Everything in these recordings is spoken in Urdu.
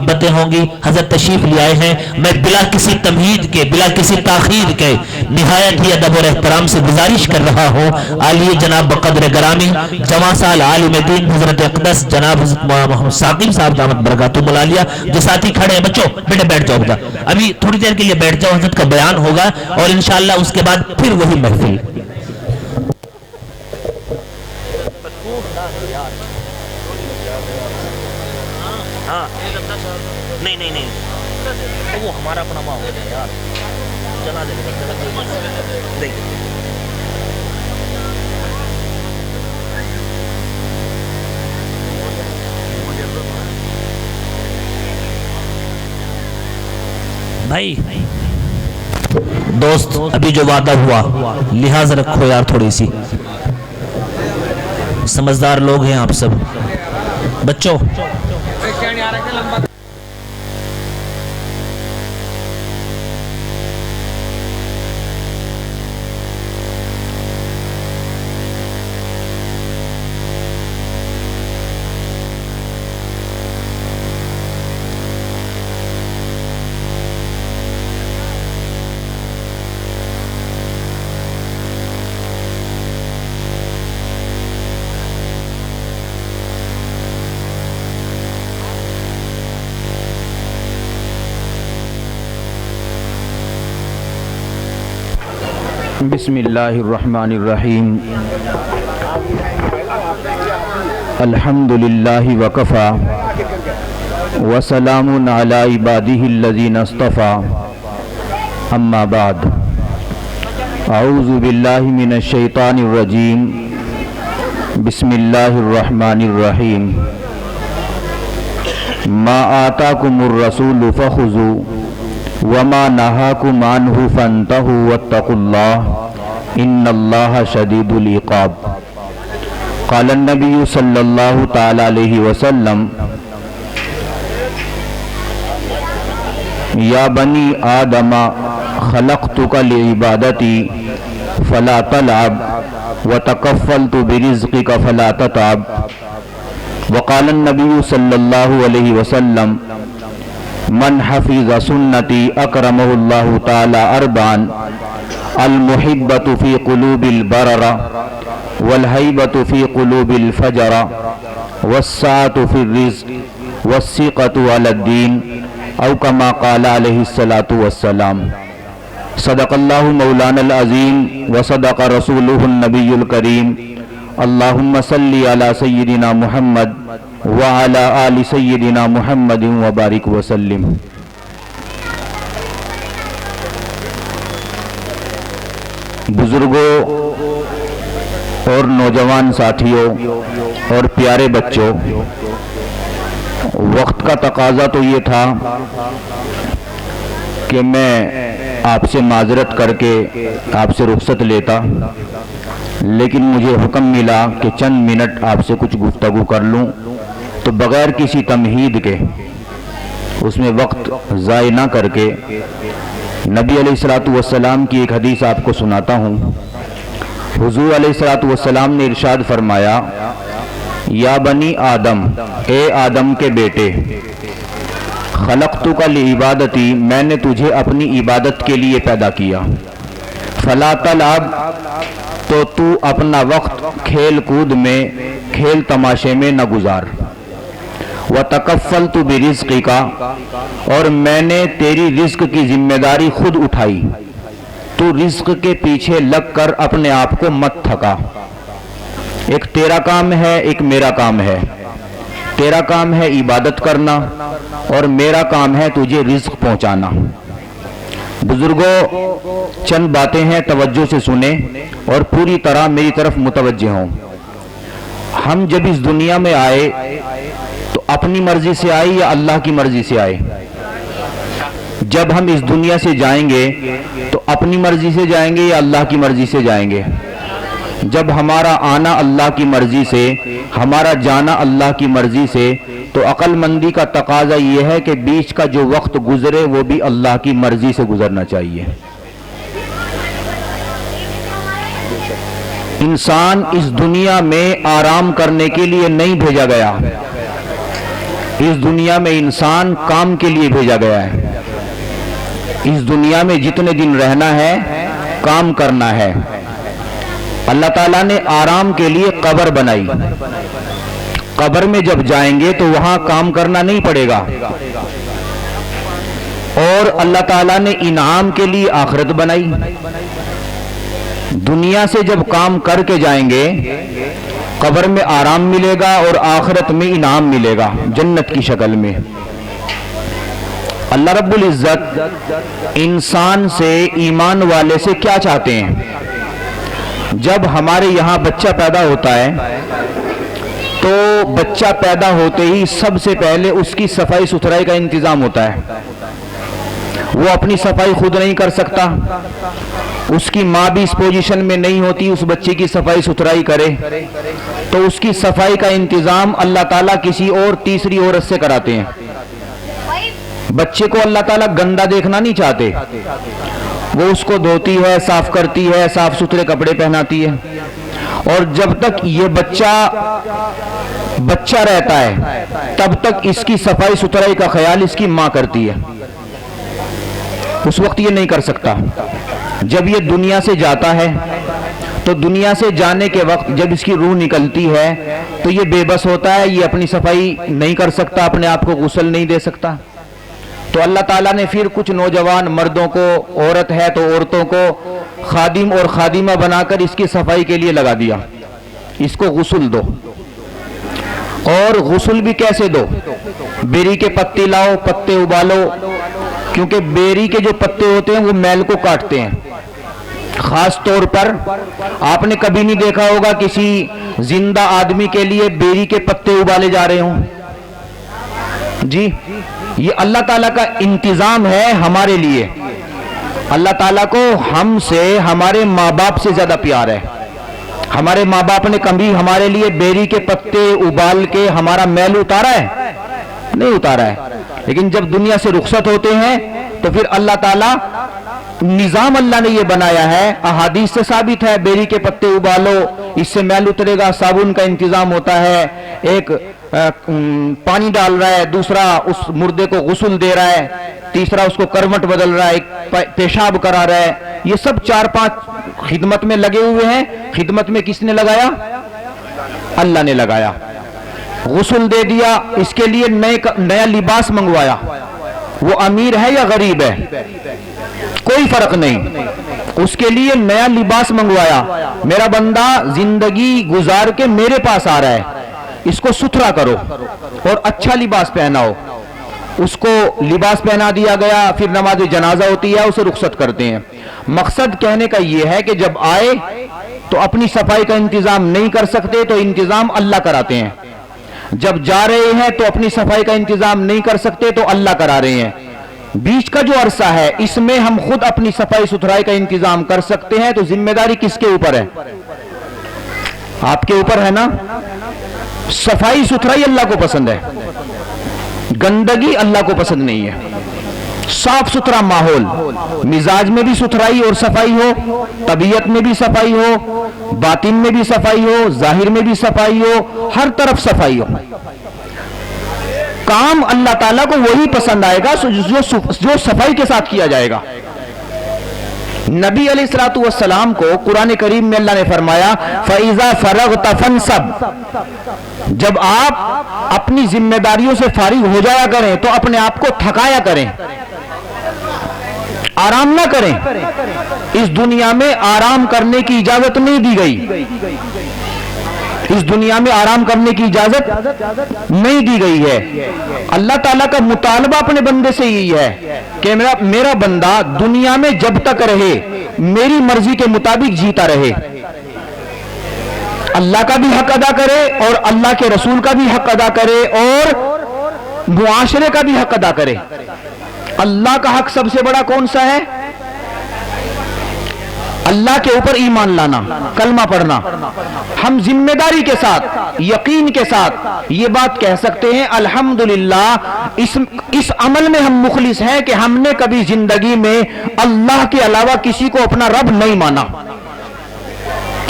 محبتیں ہوں گی. حضرت تشریف لے آئے ہیں. میں بلا کسی تمہید کے، بلا کسی تاخیر کے نہایت ہی ادب اور احترام سے گزارش کر رہا ہوں، عالیہ جناب بقدر گرامی جواں سال عالم دین حضرت اقدس جناب حضرت محمد ثاقب صاحب دامت برکاتہم العالیہ، جو ساتھی کھڑے ہیں، بچوں بیٹے بیٹھ جاؤ بیٹا، ابھی تھوڑی دیر کے لیے بیٹھ جاؤ، حضرت کا بیان ہوگا اور انشاءاللہ اس کے بعد پھر وہی محفل. نہیں نہیں نہیں وہ ہمارا اپنا ماں ہوتا ہے یار، چلا دے بھائی. دوست ابھی جو وعدہ ہوا لحاظ رکھو یار، تھوڑی سی سمجھدار لوگ ہیں آپ سب. بچوں بسم اللہ الرحمن الرحیم. الحمد للہ وکفا وسلام علی عبادہ الذین اصطفا، اما بعد. اعوذ باللہ من الشیطان الرجیم. بسم اللہ الرحمن الرحیم. ما آتاکم الرسول فخذوا وما نہاکم عنہ فانتہوا واتقوا اللہ ان اللہ شدید العقاب. قال النبی صلی اللہ تعالی علیہ وسلم یا بنی آدم خلقتک لعبادتی فلا تلعب وتکفلت برزقک فلا تتعب. وقال النبی صلی اللہ علیہ وسلم من حفظ سنتی اکرمہ اللہ تعالی اربعا: المحبت فی قلوب البرر، والحیبت فی قلوب الفجر، والسعۃ فی الرزق، والثقۃ علی الدین، او کما قال علیہ الصلاۃ والسلام. صدق اللہ مولانا العظیم وصدق رسولہ النبی الکریم. اللہم صلی علی سیدنا محمد وعلی آل سیدنا محمد وبارک وسلم. بزرگوں اور نوجوان ساتھیوں اور پیارے بچوں، وقت کا تقاضا تو یہ تھا کہ میں آپ سے معذرت کر کے آپ سے رخصت لیتا، لیکن مجھے حکم ملا کہ چند منٹ آپ سے کچھ گفتگو کر لوں، تو بغیر کسی تمہید کے اس میں وقت ضائع نہ کر کے نبی علیہ الصلوۃ والسلام کی ایک حدیث آپ کو سناتا ہوں. حضور علیہ الصلوۃ والسلام نے ارشاد فرمایا: یا بنی آدم، اے آدم کے بیٹے، خلقتک لعبادتی، میں نے تجھے اپنی عبادت کے لیے پیدا کیا. فلا تلعب، تو تو اپنا وقت کھیل کود میں، کھیل تماشے میں نہ گزار. وَتَكَفَّلْتُ بِرِزْقِكَ، اور میں نے تیری رزق کی ذمہ داری خود اٹھائی. تو رزق کے پیچھے لگ کر اپنے آپ کو مت تھکا. ایک تیرا کام ہے، ایک میرا کام ہے. تیرا کام ہے عبادت کرنا اور میرا کام ہے تجھے رزق پہنچانا. بزرگوں، چند باتیں ہیں، توجہ سے سنیں اور پوری طرح میری طرف متوجہ ہوں. ہم جب اس دنیا میں آئے تو اپنی مرضی سے آئے یا اللہ کی مرضی سے آئے؟ جب ہم اس دنیا سے جائیں گے تو اپنی مرضی سے جائیں گے یا اللہ کی مرضی سے جائیں گے؟ جب ہمارا آنا اللہ کی مرضی سے، ہمارا جانا اللہ کی مرضی سے، تو عقل مندی کا تقاضا یہ ہے کہ بیچ کا جو وقت گزرے وہ بھی اللہ کی مرضی سے گزرنا چاہیے. انسان اس دنیا میں آرام کرنے کے لیے نہیں بھیجا گیا. اس دنیا میں انسان کام کے لیے بھیجا گیا ہے. اس دنیا میں جتنے دن رہنا ہے کام کرنا ہے. اللہ تعالیٰ نے آرام کے لیے قبر بنائی. قبر میں جب جائیں گے تو وہاں کام کرنا نہیں پڑے گا. اور اللہ تعالیٰ نے انعام کے لیے آخرت بنائی. دنیا سے جب کام کر کے جائیں گے قبر میں آرام ملے گا اور آخرت میں انعام ملے گا جنت کی شکل میں. اللہ رب العزت انسان سے، ایمان والے سے کیا چاہتے ہیں؟ جب ہمارے یہاں بچہ پیدا ہوتا ہے تو بچہ پیدا ہوتے ہی سب سے پہلے اس کی صفائی ستھرائی کا انتظام ہوتا ہے. وہ اپنی صفائی خود نہیں کر سکتا. اس کی ماں بھی اس پوزیشن میں نہیں ہوتی اس بچے کی صفائی ستھرائی کرے. تو اس کی صفائی کا انتظام اللہ تعالیٰ کسی اور تیسری عورت سے کراتے ہیں. بچے کو اللہ تعالیٰ گندا دیکھنا نہیں چاہتے. وہ اس کو دھوتی ہے، صاف کرتی ہے، صاف ستھرے کپڑے پہناتی ہے. اور جب تک یہ بچہ رہتا ہے تب تک اس کی صفائی ستھرائی کا خیال اس کی ماں کرتی ہے. اس وقت یہ نہیں کر سکتا. جب یہ دنیا سے جاتا ہے تو دنیا سے جانے کے وقت جب اس کی روح نکلتی ہے تو یہ بے بس ہوتا ہے. یہ اپنی صفائی نہیں کر سکتا، اپنے آپ کو غسل نہیں دے سکتا. تو اللہ تعالیٰ نے پھر کچھ نوجوان مردوں کو، عورت ہے تو عورتوں کو خادم اور خادمہ بنا کر اس کی صفائی کے لیے لگا دیا. اس کو غسل دو. اور غسل بھی کیسے دو؟ بیری کے پتے لاؤ، پتے ابالو، کیونکہ بیری کے جو پتے ہوتے ہیں وہ میل کو کاٹتے ہیں. خاص طور پر آپ نے کبھی نہیں دیکھا ہوگا کسی زندہ آدمی کے لیے بیری کے پتے ابالے جا رہے ہوں. جی، یہ اللہ تعالیٰ کا انتظام ہے ہمارے لیے. اللہ تعالیٰ کو ہم سے، ہمارے ماں باپ سے زیادہ پیار ہے. ہمارے ماں باپ نے کبھی ہمارے لیے بیری کے پتے ابال کے ہمارا میل اتارا ہے؟ نہیں اتارا ہے. لیکن جب دنیا سے رخصت ہوتے ہیں تو پھر اللہ تعالیٰ نظام اللہ نے یہ بنایا ہے. احادیث سے ثابت ہے بیری کے پتے ابالو، اس سے میل اترے گا. صابن کا انتظام ہوتا ہے. ایک پانی ڈال رہا ہے، دوسرا اس مردے کو غسل دے رہا ہے، تیسرا اس کو کروٹ بدل رہا ہے، ایک پیشاب کرا رہا ہے. یہ سب 4-5 خدمت میں لگے ہوئے ہیں. خدمت میں کس نے لگایا؟ اللہ نے لگایا. غسل دے دیا، اس کے لیے نیا لباس منگوایا. وہ امیر ہے یا غریب ہے کوئی فرق نہیں، اس کے لیے نیا لباس منگوایا. میرا بندہ زندگی گزار کے میرے پاس آ رہا ہے، اس کو ستھرا کرو اور اچھا لباس پہناؤ. اس کو لباس پہنا دیا گیا. پھر نماز جنازہ ہوتی ہے، اسے رخصت کرتے ہیں. مقصد کہنے کا یہ ہے کہ جب آئے تو اپنی صفائی کا انتظام نہیں کر سکتے تو انتظام اللہ کراتے ہیں. جب جا رہے ہیں تو اپنی صفائی کا انتظام نہیں کر سکتے تو اللہ کرا رہے ہیں. بیچ کا جو عرصہ ہے اس میں ہم خود اپنی صفائی ستھرائی کا انتظام کر سکتے ہیں. تو ذمہ داری کس کے اوپر ہے؟ آپ کے اوپر ہے نا. صفائی ستھرائی اللہ کو پسند ہے، گندگی اللہ کو پسند نہیں ہے. صاف ستھرا ماحول، مزاج میں بھی ستھرائی اور صفائی ہو، طبیعت میں بھی صفائی ہو، باطن میں بھی صفائی ہو، ظاہر میں بھی صفائی ہو، ہر طرف صفائی ہو. کام اللہ تعالیٰ کو وہی پسند آئے گا جو صفائی کے ساتھ کیا جائے گا. نبی علیہ الصلوۃ والسلام کو قرآن کریم میں اللہ نے فرمایا فَإِذَا فَرَغْتَ فَانْصَبْ. جب آپ اپنی ذمہ داریوں سے فارغ ہو جایا کریں تو اپنے آپ کو تھکایا کریں، آرام نہ کریں. اس دنیا میں آرام کرنے کی اجازت نہیں دی گئی. اس دنیا میں آرام کرنے کی اجازت نہیں دی گئی ہے. اللہ تعالیٰ کا مطالبہ اپنے بندے سے یہی ہے کہ میرا بندہ دنیا میں جب تک رہے میری مرضی کے مطابق جیتا رہے. اللہ کا بھی حق ادا کرے اور اللہ کے رسول کا بھی حق ادا کرے اور معاشرے کا بھی حق ادا کرے. اللہ کا حق سب سے بڑا کون سا ہے؟ اللہ کے اوپر ایمان لانا، کلمہ پڑھنا. ہم ذمہ داری کے ساتھ، یقین کے ساتھ یہ بات کہہ سکتے ہیں الحمدللہ اس عمل میں ہم مخلص ہیں کہ ہم نے کبھی زندگی میں اللہ کے علاوہ کسی کو اپنا رب نہیں مانا.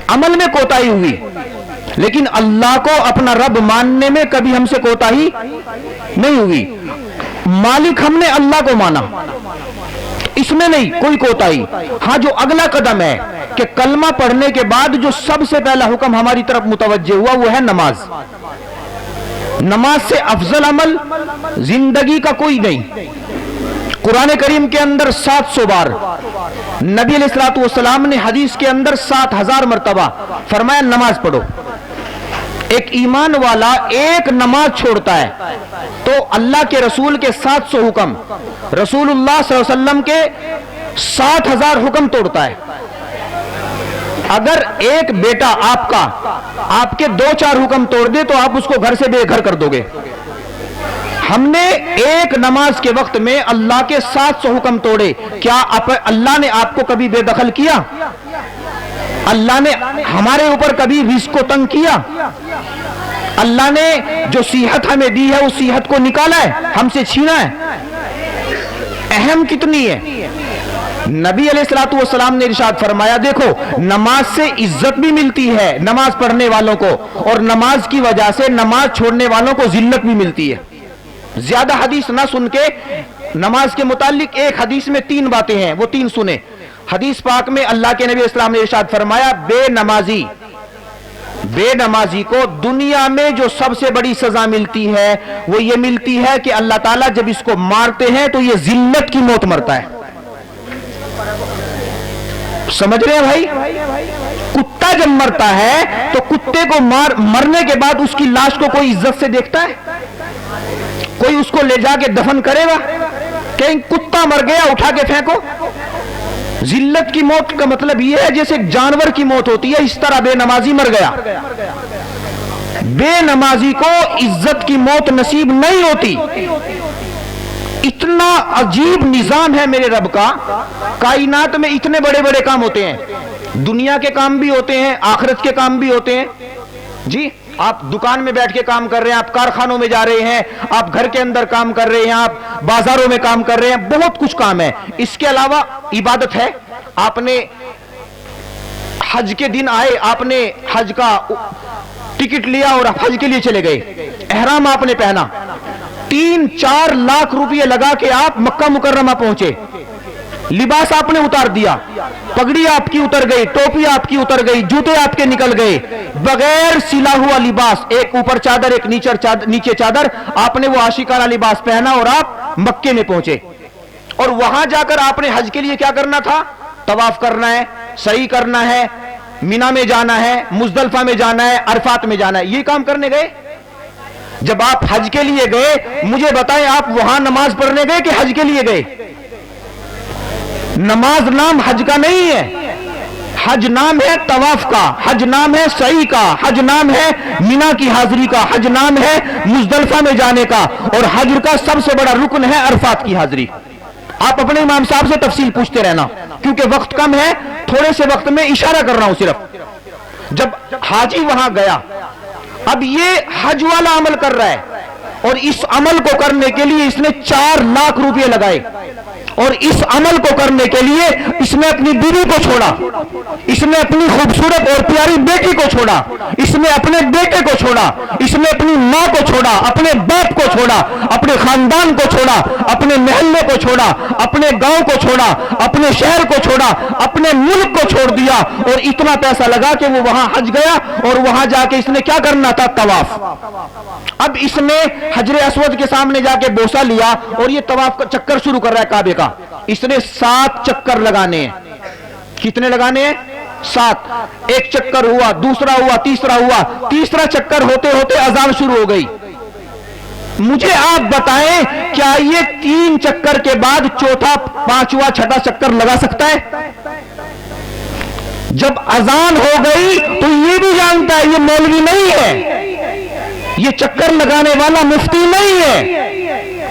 عمل میں کوتاہی ہوئی، لیکن اللہ کو اپنا رب ماننے میں کبھی ہم سے کوتاہی نہیں ہوئی. مالک ہم نے اللہ کو مانا, اس میں نہیں کوئی کوتاہی. ہاں جو اگلا قدم ہے کہ کلمہ پڑھنے کے بعد جو سب سے پہلا حکم ہماری طرف متوجہ ہوا وہ ہے نماز. نماز سے افضل عمل زندگی کا کوئی نہیں. قرآن کریم کے اندر 700 بار, نبی علیہ الصلوۃ والسلام نے حدیث کے اندر 7000 مرتبہ فرمایا نماز پڑھو. ایک ایمان والا ایک نماز چھوڑتا ہے تو اللہ کے رسول کے 700 حکم, رسول اللہ صلی اللہ علیہ وسلم کے 7000 حکم توڑتا ہے. اگر ایک بیٹا آپ کا آپ کے 2-4 حکم توڑ دے تو آپ اس کو گھر سے بے گھر کر دو گے. ہم نے ایک نماز کے وقت میں اللہ کے 700 حکم توڑے. کیا اللہ نے آپ کو کبھی بے دخل کیا؟ اللہ نے ہمارے اوپر کبھی رزق کو تنگ کیا؟ اللہ نے جو صحت ہمیں دی ہے اس صحت کو نکالا ہے, ہم سے چھینا ہے؟ اہم کتنی ہے. نبی علیہ الصلوۃ والسلام نے ارشاد فرمایا دیکھو نماز سے عزت بھی ملتی ہے نماز پڑھنے والوں کو, اور نماز کی وجہ سے نماز چھوڑنے والوں کو ذلت بھی ملتی ہے. زیادہ حدیث نہ سن کے نماز کے متعلق ایک حدیث میں 3 باتیں ہیں, وہ 3 سنیں. حدیث پاک میں اللہ کے نبی اسلام نے ارشاد فرمایا بے نمازی کو دنیا میں جو سب سے بڑی سزا ملتی ہے وہ یہ ملتی ہے کہ اللہ تعالیٰ جب اس کو مارتے ہیں تو یہ ذلت کی موت مرتا ہے. سمجھ رہے ہیں بھائی؟ کتا جب مرتا ہے تو کتے کو مرنے کے بعد اس کی لاش کو کوئی عزت سے دیکھتا ہے؟ کوئی اس کو لے جا کے دفن کرے گا؟ کہیں کتا مر گیا اٹھا کے پھینکو. ذلت کی موت کا مطلب یہ ہے جیسے ایک جانور کی موت ہوتی ہے اس طرح بے نمازی مر گیا. بے نمازی کو عزت کی موت نصیب نہیں ہوتی. اتنا عجیب نظام ہے میرے رب کا. کائنات میں اتنے بڑے بڑے کام ہوتے ہیں, دنیا کے کام بھی ہوتے ہیں, آخرت کے کام بھی ہوتے ہیں. جی آپ دکان میں بیٹھ کے کام کر رہے ہیں, آپ کارخانوں میں جا رہے ہیں, آپ گھر کے اندر کام کر رہے ہیں, آپ بازاروں میں کام کر رہے ہیں, بہت کچھ کام ہے. اس کے علاوہ عبادت ہے. آپ نے حج کے دن آئے, آپ نے حج کا ٹکٹ لیا اور حج کے لیے چلے گئے, احرام آپ نے پہنا, 3-4 لاکھ روپے لگا کے آپ مکہ مکرمہ پہنچے, لباس آپ نے اتار دیا, پگڑی آپ کی اتر گئی, ٹوپی آپ کی اتر گئی, جوتے آپ کے نکل گئے, بغیر سلا ہوا لباس, ایک اوپر چادر ایک نیچے چادر, آپ نے وہ عاشقانہ لباس پہنا اور آپ مکے میں پہنچے. اور وہاں جا کر آپ نے حج کے لیے کیا کرنا تھا؟ طواف کرنا ہے, سعی کرنا ہے, مینا میں جانا ہے, مزدلفہ میں جانا ہے, عرفات میں جانا ہے. یہ کام کرنے گئے. جب آپ حج کے لیے گئے مجھے بتائیں آپ وہاں نماز پڑھنے گئے کہ حج کے لیے گئے؟ نماز نام حج کا نہیں ہے. حج نام ہے طواف کا, حج نام ہے سعی کا, حج نام ہے مینا کی حاضری کا, حج نام ہے مزدلفہ میں جانے کا, اور حج کا سب سے بڑا رکن ہے عرفات کی حاضری. آپ اپنے امام صاحب سے تفصیل پوچھتے رہنا کیونکہ وقت کم ہے, تھوڑے سے وقت میں اشارہ کر رہا ہوں صرف. جب حاجی وہاں گیا, اب یہ حج والا عمل کر رہا ہے اور اس عمل کو کرنے کے لیے اس نے 4 لاکھ روپے لگائے, اور اس عمل کو کرنے کے لیے اس نے اپنی بیوی کو چھوڑا, اس نے اپنی خوبصورت اور پیاری بیٹی کو چھوڑا, اس نے اپنے بیٹے کو چھوڑا, اس نے اپنی ماں کو چھوڑا, اپنے باپ کو چھوڑا, اپنے خاندان کو چھوڑا, اپنے محلے کو چھوڑا, اپنے گاؤں کو چھوڑا, اپنے شہر کو چھوڑا, اپنے ملک کو چھوڑ دیا, اور اتنا پیسہ لگا کہ وہ وہاں حج گیا, اور وہاں جا کے اس نے کیا کرنا تھا؟ طواف. اب اس نے حجر اسود کے سامنے جا کے بوسہ لیا اور یہ طواف کا چکر شروع کر رہا ہے کعبے کا. اس نے 7 چکر لگانے ہیں. کتنے لگانے ہیں؟ 7. ایک چکر ہوا, دوسرا ہوا, تیسرا ہوا, تیسرا چکر ہوتے ہوتے اذان شروع ہو گئی. مجھے آپ بتائیں کیا یہ 3 چکر کے بعد چوتھا, 5واں, 6واں چکر لگا سکتا ہے؟ جب اذان ہو گئی تو یہ بھی جانتا ہے یہ مولوی نہیں ہے, یہ چکر لگانے والا مفتی نہیں ہے,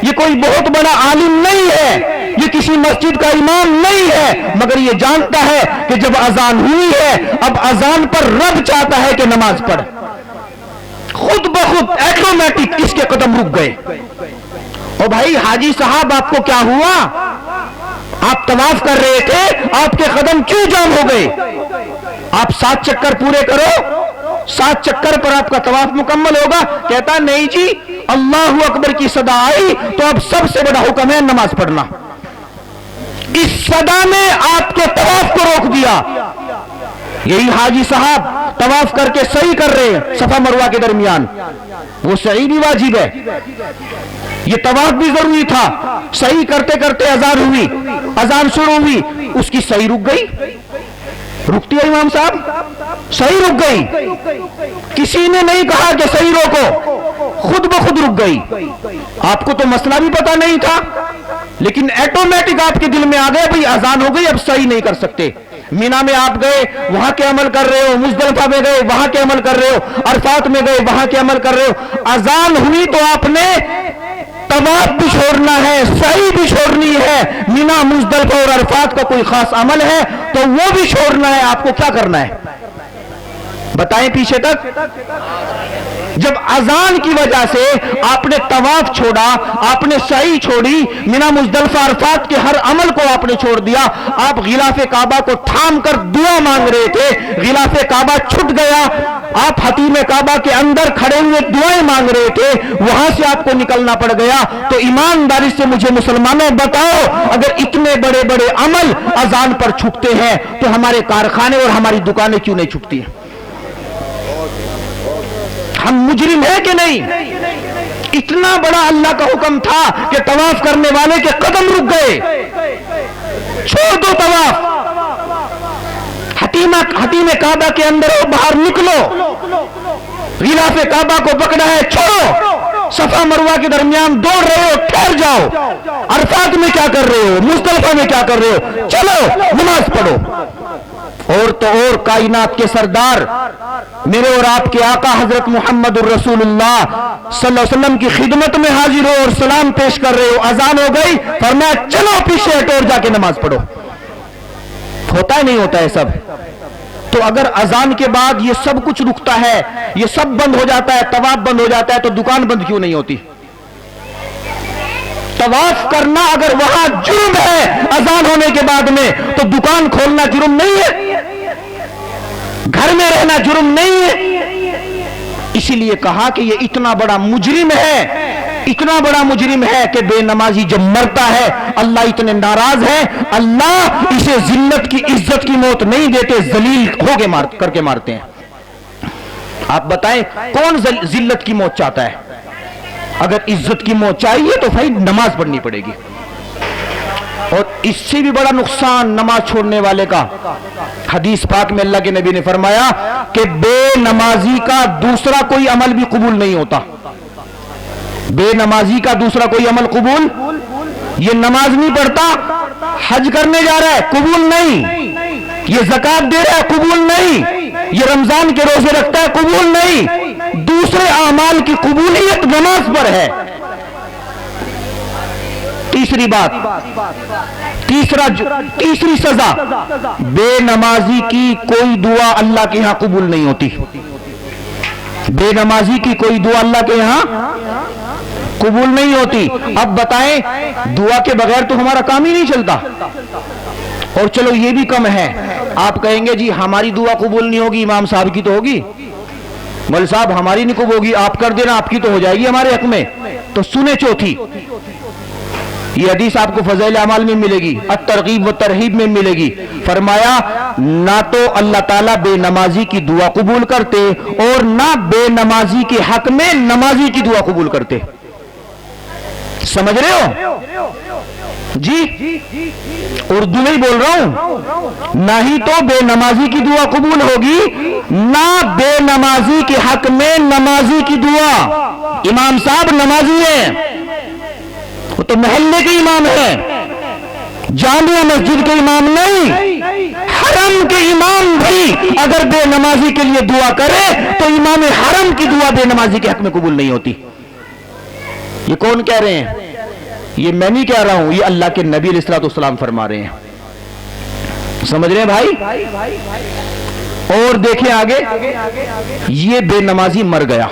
یہ کوئی بہت بڑا عالم نہیں ہے, یہ کسی مسجد کا امام نہیں ہے, مگر یہ جانتا ہے کہ جب اذان ہوئی ہے اب اذان پر رب چاہتا ہے کہ نماز پڑھ. خود بخود ایٹومیٹک اس کے قدم رک گئے. اور بھائی حاجی صاحب آپ کو کیا ہوا؟ آپ طواف کر رہے تھے, آپ کے قدم کیوں جام ہو گئے؟ آپ 7 چکر پورے کرو, 7 چکر پر آپ کا طواف مکمل ہوگا. کہتا نہیں جی اللہ اکبر کی صدا آئی تو اب سب سے بڑا حکم ہے نماز پڑھنا. اس صدا نے آپ کے طواف کو روک دیا. یہی حاجی صاحب طواف کر کے صحیح کر رہے ہیں صفا مروہ کے درمیان, وہ صحیح بھی واجب ہے, یہ طواف بھی ضروری تھا. صحیح کرتے کرتے اذان ہوئی, اذان شروع ہوئی, اس کی صحیح رک گئی. رکتی ہے امام صاحب, صحیح رک گئی. کسی نے نہیں کہا کہ صحیح روکو, خود بخود رک گئی. آپ کو تو مسئلہ بھی پتا نہیں تھا, لیکن ایٹومیٹک آپ کے دل میں آ گیا بھئی اذان ہو گئی, اب صحیح نہیں کر سکتے. مینا میں آپ گئے, وہاں کے عمل کر رہے ہو, مزدلفہ میں گئے, وہاں کے عمل کر رہے ہو, عرفات میں گئے, وہاں کے عمل کر رہے ہو. اذان ہوئی تو آپ نے طواف بھی چھوڑنا ہے, سعی بھی چھوڑنی ہے. مینا, مزدلفہ اور عرفات کا کوئی خاص عمل ہے تو وہ بھی چھوڑنا ہے. آپ کو کیا کرنا ہے بتائیں پیچھے تک؟ جب اذان کی وجہ سے آپ نے طواف چھوڑا, آپ نے سعی چھوڑی, مینا مزدلفہ عرفات کے ہر عمل کو آپ نے چھوڑ دیا, آپ غلاف کعبہ کو تھام کر دعا مانگ رہے تھے, غلاف کعبہ چھٹ گیا, آپ حتیم کعبہ کے اندر کھڑے ہوئے دعائیں مانگ رہے تھے, وہاں سے آپ کو نکلنا پڑ گیا. تو ایمانداری سے مجھے مسلمانوں بتاؤ, اگر اتنے بڑے بڑے عمل اذان پر چھٹتے ہیں تو ہمارے کارخانے اور ہماری دکانیں کیوں نہیں چھٹتی ہیں؟ ہم مجرم ہیں کہ نہیں؟ اتنا بڑا اللہ کا حکم تھا کہ طواف کرنے والے کے قدم رک گئے. چھوڑ دو طواف, حتیم کعبہ کے اندر ہو, باہر نکلو, غلاف کعبہ کو پکڑا ہے چھوڑو, صفا مروہ کے درمیان دوڑ رہے ہو ٹھہر جاؤ, عرفات میں کیا کر رہے ہو, مزدلفہ میں کیا کر رہے ہو, چلو نماز پڑھو. اور تو اور کائنات کے سردار میرے اور آپ کے آقا حضرت محمد الرسول اللہ صلی اللہ علیہ وسلم کی خدمت میں حاضر ہو اور سلام پیش کر رہے ہو, اذان ہو گئی, فرمایا چلو پیچھے ہٹو اور جا کے نماز پڑھو. ہوتا ہے نہیں ہوتا ہے سب؟ تو اگر اذان کے بعد یہ سب کچھ رکتا ہے, یہ سب بند ہو جاتا ہے, طواف بند ہو جاتا ہے, تو دکان بند کیوں نہیں ہوتی؟ طواف کرنا اگر وہاں جرم ہے اذان ہونے کے بعد میں, تو دکان کھولنا جرم نہیں ہے, گھر میں رہنا جرم نہیں ہے. اسی لیے کہا کہ یہ اتنا بڑا مجرم ہے, اتنا بڑا مجرم ہے کہ بے نمازی جب مرتا ہے اللہ اتنے ناراض ہے, اللہ اسے ذلت کی عزت کی موت نہیں دیتے, ذلیل ہو کے کر کے مارتے ہیں. آپ بتائیں کون ذلت کی موت چاہتا ہے؟ اگر عزت کی موت چاہیے تو بھائی نماز پڑھنی پڑے گی. اور اس سے بھی بڑا نقصان نماز چھوڑنے والے کا, حدیث پاک میں اللہ کے نبی نے فرمایا کہ بے نمازی کا دوسرا کوئی عمل بھی قبول نہیں ہوتا. بے نمازی کا دوسرا کوئی عمل قبول, یہ نماز نہیں پڑھتا, حج کرنے جا رہا ہے قبول نہیں, یہ زکات دے رہا ہے قبول نہیں, یہ رمضان کے روزے رکھتا ہے قبول نہیں, دوسرے اعمال کی قبولیت نماز پر ہے. تیسری بات, تیسری سزا, بے نمازی کی کوئی دعا اللہ کے ہاں قبول نہیں ہوتی. بے نمازی کی کوئی دعا اللہ کے یہاں قبول نہیں ہوتی. اب بتائیں دعا کے بغیر تو ہمارا کام ہی نہیں چلتا. اور چلو یہ بھی کم ہے, آپ کہیں گے جی ہماری دعا قبول نہیں ہوگی, امام صاحب کی تو ہوگی. مول صاحب ہماری نہیں قبول ہوگی, آپ کر دینا, آپ کی تو ہو جائے گی ہمارے حق میں. تو سنے چوتھی, یہ حدیث آپ کو فضائل اعمال میں ملے گی, الترغیب و ترہیب میں ملے گی. فرمایا نہ تو اللہ تعالیٰ بے نمازی کی دعا قبول کرتے اور نہ بے نمازی کے حق میں نمازی کی دعا قبول کرتے. سمجھ رہے ہو جی؟ اردو نہیں بول رہا ہوں. نہ ہی تو بے نمازی کی دعا قبول ہوگی, نہ بے نمازی کے حق میں نمازی کی دعا. امام صاحب نمازی ہیں, وہ تو محلے کے امام ہیں, جامع مسجد کے امام نہیں, حرم کے امام بھی اگر بے نمازی کے لیے دعا کرے تو امام حرم کی دعا بے نمازی کے حق میں قبول نہیں ہوتی. یہ کون کہہ رہے ہیں؟ یہ میں نہیں کہہ رہا ہوں, یہ اللہ کے نبی علیہ الصلوۃ والسلام فرما رہے ہیں. سمجھ رہے ہیں بھائی؟ اور دیکھیں آگے, یہ بے نمازی مر گیا,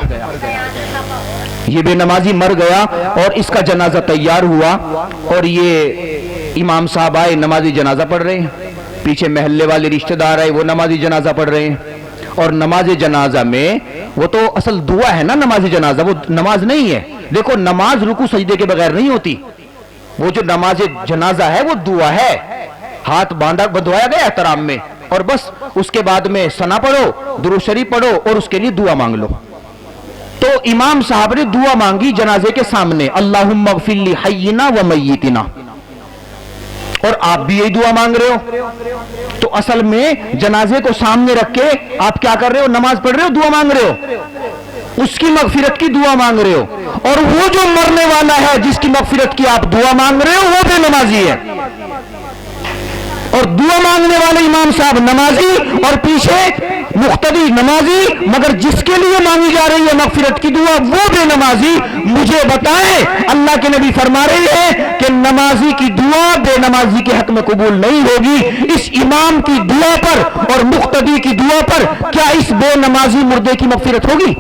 یہ بے نمازی مر گیا اور اس کا جنازہ تیار ہوا, اور یہ امام صاحب آئے نمازی جنازہ پڑھ رہے ہیں, پیچھے محلے والے رشتہ دار آئے وہ نمازی جنازہ پڑھ رہے ہیں. اور نماز جنازہ میں وہ تو اصل دعا ہے نا، نماز جنازہ وہ نماز نہیں ہے. دیکھو نماز رکوع سجدے کے بغیر نہیں ہوتی. وہ جو نماز جنازہ ہے وہ دعا ہے، ہاتھ بدوایا گیا احترام میں، اور بس اس کے بعد میں ثنا پڑھو، درود شریف پڑھو اور اس کے لیے دعا مانگ لو. تو امام صاحب نے دعا مانگی جنازے کے سامنے، اللہم اغفر لی حینا و میتنا، اور آپ بھی یہی دعا مانگ رہے ہو. تو اصل میں جنازے کو سامنے رکھ کے آپ کیا کر رہے ہو؟ نماز پڑھ رہے ہو، دعا مانگ رہے ہو، اس کی مغفرت کی دعا مانگ رہے ہو. اور وہ جو مرنے والا ہے جس کی مغفرت کی آپ دعا مانگ رہے ہو وہ بے نمازی ہے. اور دعا مانگنے والے امام صاحب نمازی اور پیچھے مقتدی نمازی، مگر جس کے لیے مانگی جا رہی ہے مغفرت کی دعا وہ بے نمازی. مجھے بتائیں، اللہ کے نبی فرما رہے ہیں کہ نمازی کی دعا بے نمازی کے حق میں قبول نہیں ہوگی. اس امام کی دعا پر اور مقتدی کی دعا پر کیا اس بے نمازی مردے کی مغفرت ہوگی؟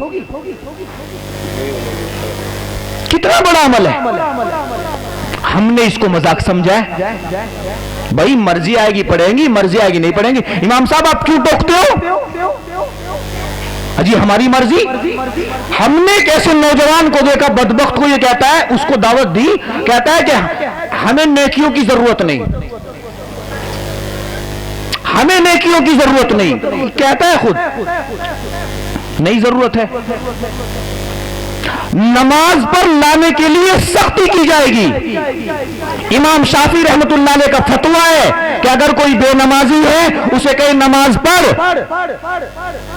کتنا بڑا عمل ہے. ہم نے اس کو مذاق سمجھا ہے. بھائی مرضی آئے گی پڑھیں گی، مرضی آئے گی نہیں پڑھیں گی. امام صاحب آپ کیوں ٹوکتے ہو؟ جی ہماری مرضی. ہم نے ایک ایسے نوجوان کو دیکھا بدبخت کو، یہ کہتا ہے، اس کو دعوت دی، کہتا ہے کہ ہمیں نیکیوں کی ضرورت نہیں، ہمیں نیکیوں کی ضرورت نہیں. کہتا ہے خود نہیں ضرورت ہے. نماز پر لانے کے لیے سختی کی جائے گی. امام شافعی رحمت اللہ علیہ کا فتویٰ ہے کہ اگر کوئی بے نمازی ہے اسے کہے نماز پڑھ،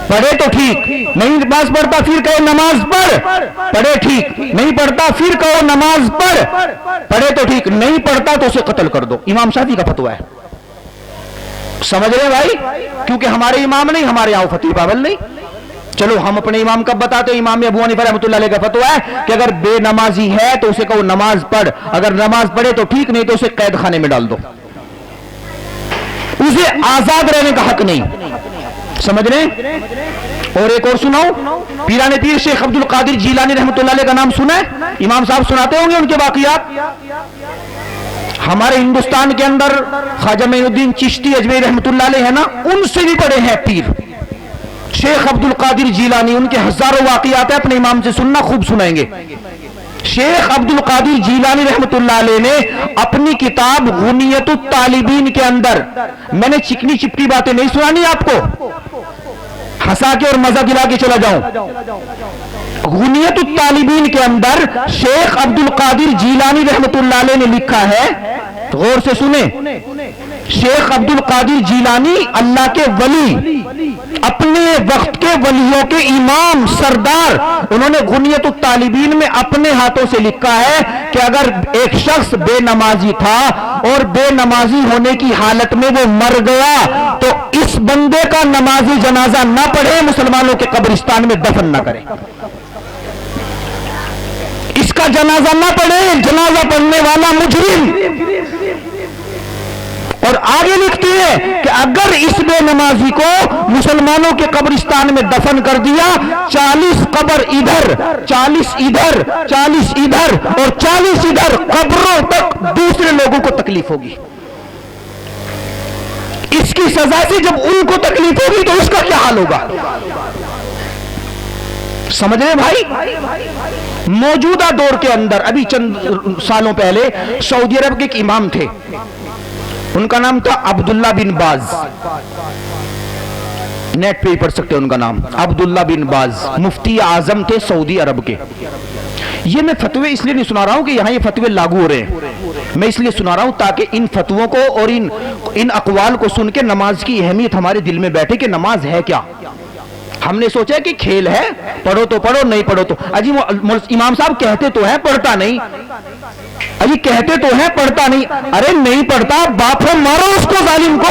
پڑھے تو ٹھیک، نہیں نماز پڑھتا پھر کہے نماز پڑھ، پڑھے ٹھیک، نہیں پڑھتا پھر کہو نماز پڑھ، پڑھے تو ٹھیک، نہیں پڑھتا تو اسے قتل کر دو. امام شافعی کا فتویٰ ہے. سمجھ رہے بھائی؟ کیونکہ ہمارے امام نہیں، ہمارے یہاں فتوی پابند نہیں. چلو ہم اپنے امام کب بتاتے ہیں؟ امام ابو حنیفہ رحمۃ اللہ علیہ کا فتویٰ ہے کہ اگر بے نمازی ہے تو اسے کہو نماز پڑھ، اگر نماز پڑھے تو ٹھیک، نہیں تو اسے قید خانے میں ڈال دو. اسے آزاد رہنے کا حق نہیں. سمجھ رہے ہیں؟ اور ایک اور سناؤ، پیران پیر شیخ عبد القادر جیلانی رحمۃ اللہ علیہ کا نام سنا ہے؟ امام صاحب سناتے ہوں گے ان کے واقعات. ہمارے ہندوستان کے اندر خواجہ معین الدین چشتی اجمیری رحمۃ اللہ علیہ ہے نا، ان سے بھی بڑے ہیں پیر شیخ عبد القادر جیلانی. ان کے ہزاروں واقعات ہیں، اپنے امام سے سننا، خوب سنائیں گے. شیخ عبد القادر جیلانی رحمت اللہ علیہ نے اپنی کتاب غنیت الطالبین کے اندر، میں نے چکنی چپٹی باتیں نہیں سنانی آپ کو، ہنسا کے اور مزہ دلا کے چلا جاؤں. غنیت الطالبین کے اندر شیخ عبد القادر جیلانی رحمت اللہ علیہ نے لکھا ہے، غور سے سنیں. شیخ عبد القادر جیلانی اللہ کے ولی، اپنے وقت کے ولیوں کے امام سردار، انہوں نے غنیت الطالبین میں اپنے ہاتھوں سے لکھا ہے کہ اگر ایک شخص بے نمازی تھا اور بے نمازی ہونے کی حالت میں وہ مر گیا تو اس بندے کا نمازی جنازہ نہ پڑھے، مسلمانوں کے قبرستان میں دفن نہ کرے، اس کا جنازہ نہ پڑھے، جنازہ پڑھنے والا مجرم. اور آگے لکھتی ہے کہ اگر اس بے نمازی کو مسلمانوں کے قبرستان میں دفن کر دیا، 40 قبر ادھر، 40 ادھر، 40 ادھر اور 40 ادھر، قبروں تک دوسرے لوگوں کو تکلیف ہوگی. اس کی سزا سے جب ان کو تکلیف ہوگی تو اس کا کیا حال ہوگا؟ سمجھ رہے بھائی؟ موجودہ دور کے اندر ابھی چند سالوں پہلے سعودی عرب کے ایک امام تھے، ان کا نام تھا عبداللہ بن باز. نیٹ پہ ہی پڑھ سکتے ہیں ان کا نام، عبداللہ بن باز مفتی اعظم تھے سعودی عرب کے. یہ میں فتوے اس لیے نہیں سنا رہا ہوں کہ یہاں یہ فتوے لاگو ہو رہے ہیں، میں اس لیے سنا رہا ہوں تاکہ ان فتووں کو اور ان اقوال کو سن کے نماز کی اہمیت ہمارے دل میں بیٹھے کہ نماز ہے کیا. ہم نے سوچا کہ کھیل ہے، پڑھو تو پڑھو، نہیں پڑھو تو اجی امام صاحب کہتے تو ہیں پڑھتا نہیں، اجی کہتے تو ہیں پڑھتا نہیں. ارے نہیں پڑھتا، باپ ہے مارو اس کو، ظالم کو.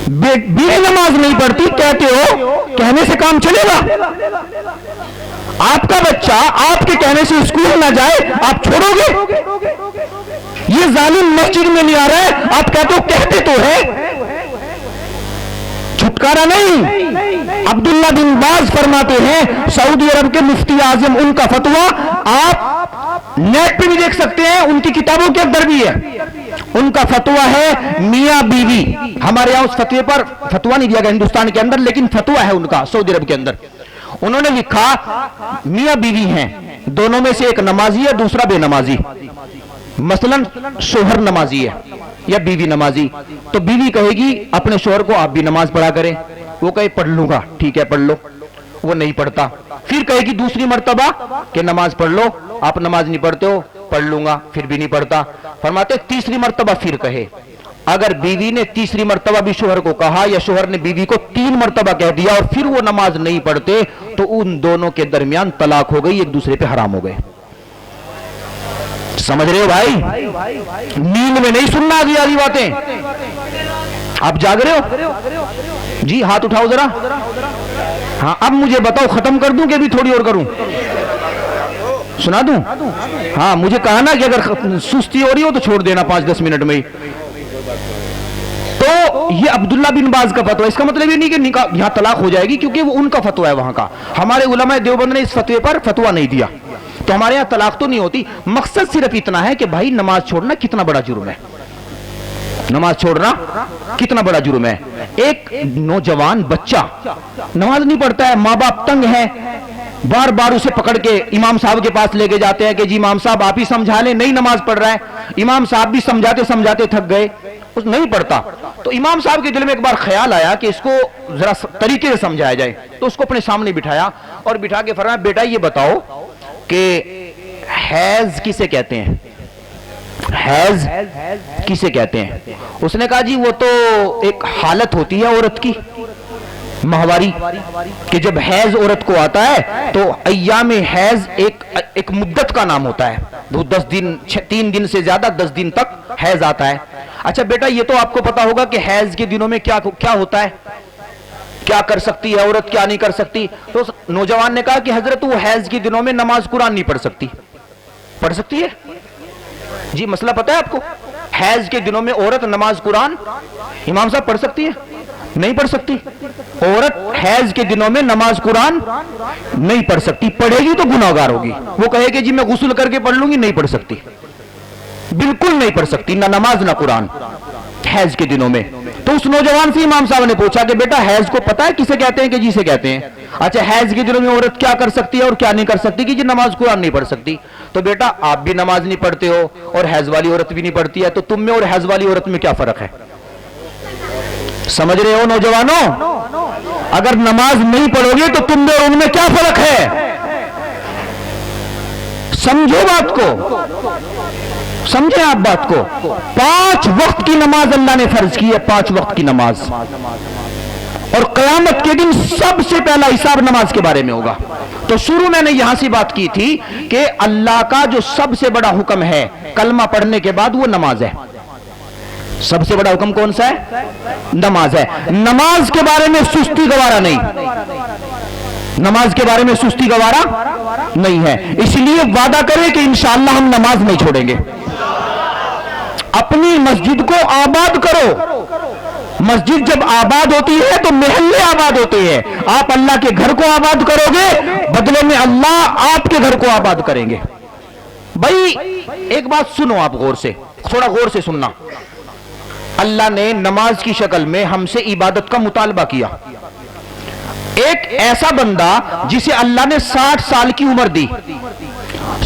بے نماز نہیں پڑھتی کہتے ہو، کہنے سے کام چلے گا؟ آپ کا بچہ آپ کے کہنے سے اسکول نہ جائے، آپ چھوڑو گے؟ یہ ظالم مسجد میں نہیں آ رہا ہے، آپ کہتے ہو کہتے تو ہے، چھٹکارا نہیں. عبداللہ بن باز فرماتے ہیں، سعودی عرب کے مفتی اعظم، ان کا فتویٰ آپ نیٹ پہ بھی دیکھ سکتے ہیں، ان کی کتابوں کے اندر بھی ہے. ان کا فتویٰ ہے میاں بیوی. ہمارے یہاں اس فتوے پر فتویٰ نہیں دیا گیا ہندوستان کے اندر، لیکن فتویٰ ہے ان کا سعودی عرب کے اندر. انہوں نے لکھا میاں بیوی ہیں، دونوں میں سے ایک نمازی ہے دوسرا بے نمازی. مثلا شوہر نمازی ہے یا بیوی نمازی، تو بیوی کہے گی اپنے شوہر کو آپ بھی نماز پڑھا کریں. وہ کہے پڑھ لوں گا، ٹھیک ہے پڑھ لو. وہ نہیں پڑھتا. پھر کہے گی دوسری مرتبہ کہ نماز پڑھ لو، آپ نماز نہیں پڑھتے ہو، پڑھ لوں گا، پھر بھی نہیں پڑھتا. فرماتے تیسری مرتبہ پھر کہے. اگر بیوی نے تیسری مرتبہ بھی شوہر کو کہا یا شوہر نے بیوی کو 3 مرتبہ کہہ دیا اور پھر وہ نماز نہیں پڑھتے، تو ان دونوں کے درمیان طلاق ہو گئی، ایک دوسرے پہ حرام ہو گئے. سمجھ رہے ہو بھائی؟ نیند میں نہیں سننا آدھی باتیں. آپ جاگ رہے ہو؟ جی ہاتھ اٹھاؤ ذرا. ہاں اب مجھے بتاؤ ختم کر دوں کہ ابھی تھوڑی اور کروں؟ سنا دوں؟ ہاں مجھے کہا نا کہ اگر سستی ہو رہی ہو تو چھوڑ دینا 5-10 منٹ میں ہی. تو یہ عبداللہ بن باز کا فتویٰ. اس کا مطلب یہ نہیں کہ نکاح یہاں طلاق ہو جائے گی، کیونکہ وہ ان کا فتویٰ ہے وہاں کا. ہمارے علماء دیوبند نے اس فتوے پر فتویٰ نہیں دیا، تو ہمارے یہاں طلاق تو نہیں ہوتی. مقصد صرف اتنا ہے کہ بھائی نماز چھوڑنا کتنا بڑا جرم ہے. نماز چھوڑنا کتنا بڑا جرم ہے. ایک نوجوان بچہ نماز نہیں پڑھتا ہے، ماں باپ تنگ ہیں، بار بار اسے پکڑ کے امام صاحب کے پاس لے کے جاتے ہیں کہ جی امام صاحب آپ ہی سمجھا لیں، نہیں نماز پڑھ رہا ہے. امام صاحب بھی سمجھاتے سمجھاتے تھک گئے، اس نہیں پڑھتا. تو امام صاحب کے دل میں ایک بار خیال آیا کہ اس کو ذرا طریقے سے سمجھایا جائے. تو اس کو اپنے سامنے بٹھایا اور بٹھا کے فرمایا بیٹا یہ بتاؤ کہ حیض کسے کہتے ہیں؟ حیض کسے کہتے ہیں؟ اس نے کہا جی وہ تو ایک حالت ہوتی ہے عورت کی، ماہواری، کہ جب حیض عورت کو آتا ہے تو ایام حیض ایک مدت کا نام ہوتا ہے. وہ 10 دن 3 دن سے زیادہ 10 دن تک حیض آتا ہے. اچھا بیٹا یہ تو آپ کو پتا ہوگا کہ حیض کے دنوں میں کیا ہوتا ہے، کیا کر سکتی ہے عورت، کیا نہیں کر سکتی. تو نوجوان نے کہا کہ حضرت وہ حیض کے دنوں میں نماز قرآن نہیں پڑھ سکتی. پڑھ سکتی ہے؟ جی مسئلہ پتا ہے آپ کو؟ حیض کے دنوں میں عورت نماز قرآن امام صاحب پڑھ سکتی ہے؟ نہیں پڑھ سکتی. عورت حیض کے دنوں میں نماز قرآن نہیں پڑھ سکتی. پڑھے گی تو گناہگار ہوگی. وہ کہے کہ جی میں غسل کر کے پڑھ لوں گی، نہیں پڑھ سکتی، بالکل نہیں پڑھ سکتی، نہ نماز نہ قرآن حیض کے دنوں میں. تو اس نوجوان سے امام صاحب نے پوچھا کہ بیٹا حیض کو پتا ہے کسے کہتے ہیں؟ کہ جی سے کہتے ہیں. اچھا حیض کے دنوں میں عورت کیا کر سکتی ہے اور کیا نہیں کر سکتی؟ کہ جی نماز قرآن نہیں پڑھ سکتی. تو بیٹا آپ بھی نماز نہیں پڑھتے ہو اور حیض والی عورت بھی نہیں پڑھتی ہے، تو تم میں اور حیض والی عورت میں کیا فرق ہے؟ سمجھ رہے ہو نوجوانوں؟ اگر نماز نہیں پڑھو گے تو تم میں اور ان میں کیا فرق ہے؟ سمجھو بات کو، سمجھیں آپ بات کو. 5 وقت کی نماز اللہ نے فرض کی ہے، 5 وقت کی نماز. اور قیامت کے دن سب سے پہلا حساب نماز کے بارے میں ہوگا. تو شروع میں نے یہاں سے بات کی تھی کہ اللہ کا جو سب سے بڑا حکم ہے کلمہ پڑھنے کے بعد وہ نماز ہے. سب سے بڑا حکم کون سا ہے؟ نماز ہے. نماز کے بارے میں سستی گوارا نہیں، نماز کے بارے میں سستی گوارا نہیں ہے. اس لیے وعدہ کریں کہ انشاءاللہ ہم نماز نہیں چھوڑیں گے. اپنی مسجد کو آباد کرو. مسجد جب آباد ہوتی ہے تو محلے آباد ہوتے ہیں. آپ اللہ کے گھر کو آباد کرو گے، بدلے میں اللہ آپ کے گھر کو آباد کریں گے. بھائی ایک بات سنو آپ غور سے، تھوڑا غور سے سننا. اللہ نے نماز کی شکل میں ہم سے عبادت کا مطالبہ کیا. ایک ایسا بندہ جسے اللہ نے 60 سال کی عمر دی،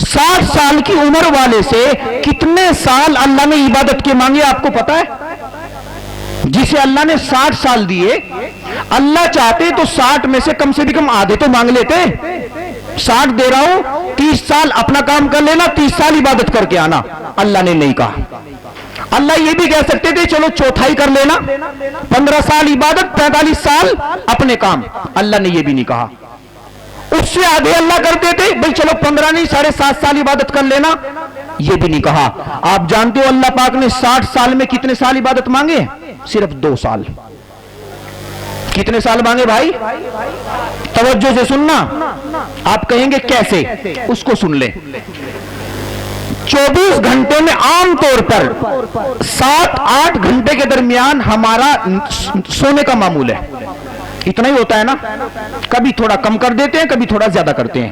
60 سال کی عمر والے سے کتنے سال اللہ نے عبادت کے مانگے آپ کو پتا ہے؟ جسے اللہ نے 60 سال دیے، اللہ چاہتے تو 60 میں سے بھی کم آدھے تو مانگ لیتے. 60 دے رہا ہوں، 30 سال اپنا کام کر لینا، 30 سال عبادت کر کے آنا. اللہ نے نہیں کہا. اللہ یہ بھی کہہ سکتے تھے چلو چوتھائی کر لینا، 15 سال عبادت، 45 سال اپنے کام. اللہ نے یہ بھی نہیں کہا. اس سے آدھے اللہ کرتے تھے، بھئی چلو 15 نہیں 7.5 سال عبادت کر لینا، یہ بھی نہیں کہا. آپ جانتے ہو اللہ پاک نے 60 سال میں کتنے سال عبادت مانگے؟ صرف 2 سال. کتنے سال مانگے بھائی؟ توجہ سے سننا. آپ کہیں گے کیسے؟ اس کو سن لیں. 24 گھنٹے میں عام طور پر 7-8 گھنٹے کے درمیان ہمارا سونے کا معمول ہے. اتنا ہی ہوتا ہے نا، کبھی تھوڑا کم کر دیتے ہیں، کبھی تھوڑا زیادہ کرتے ہیں.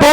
2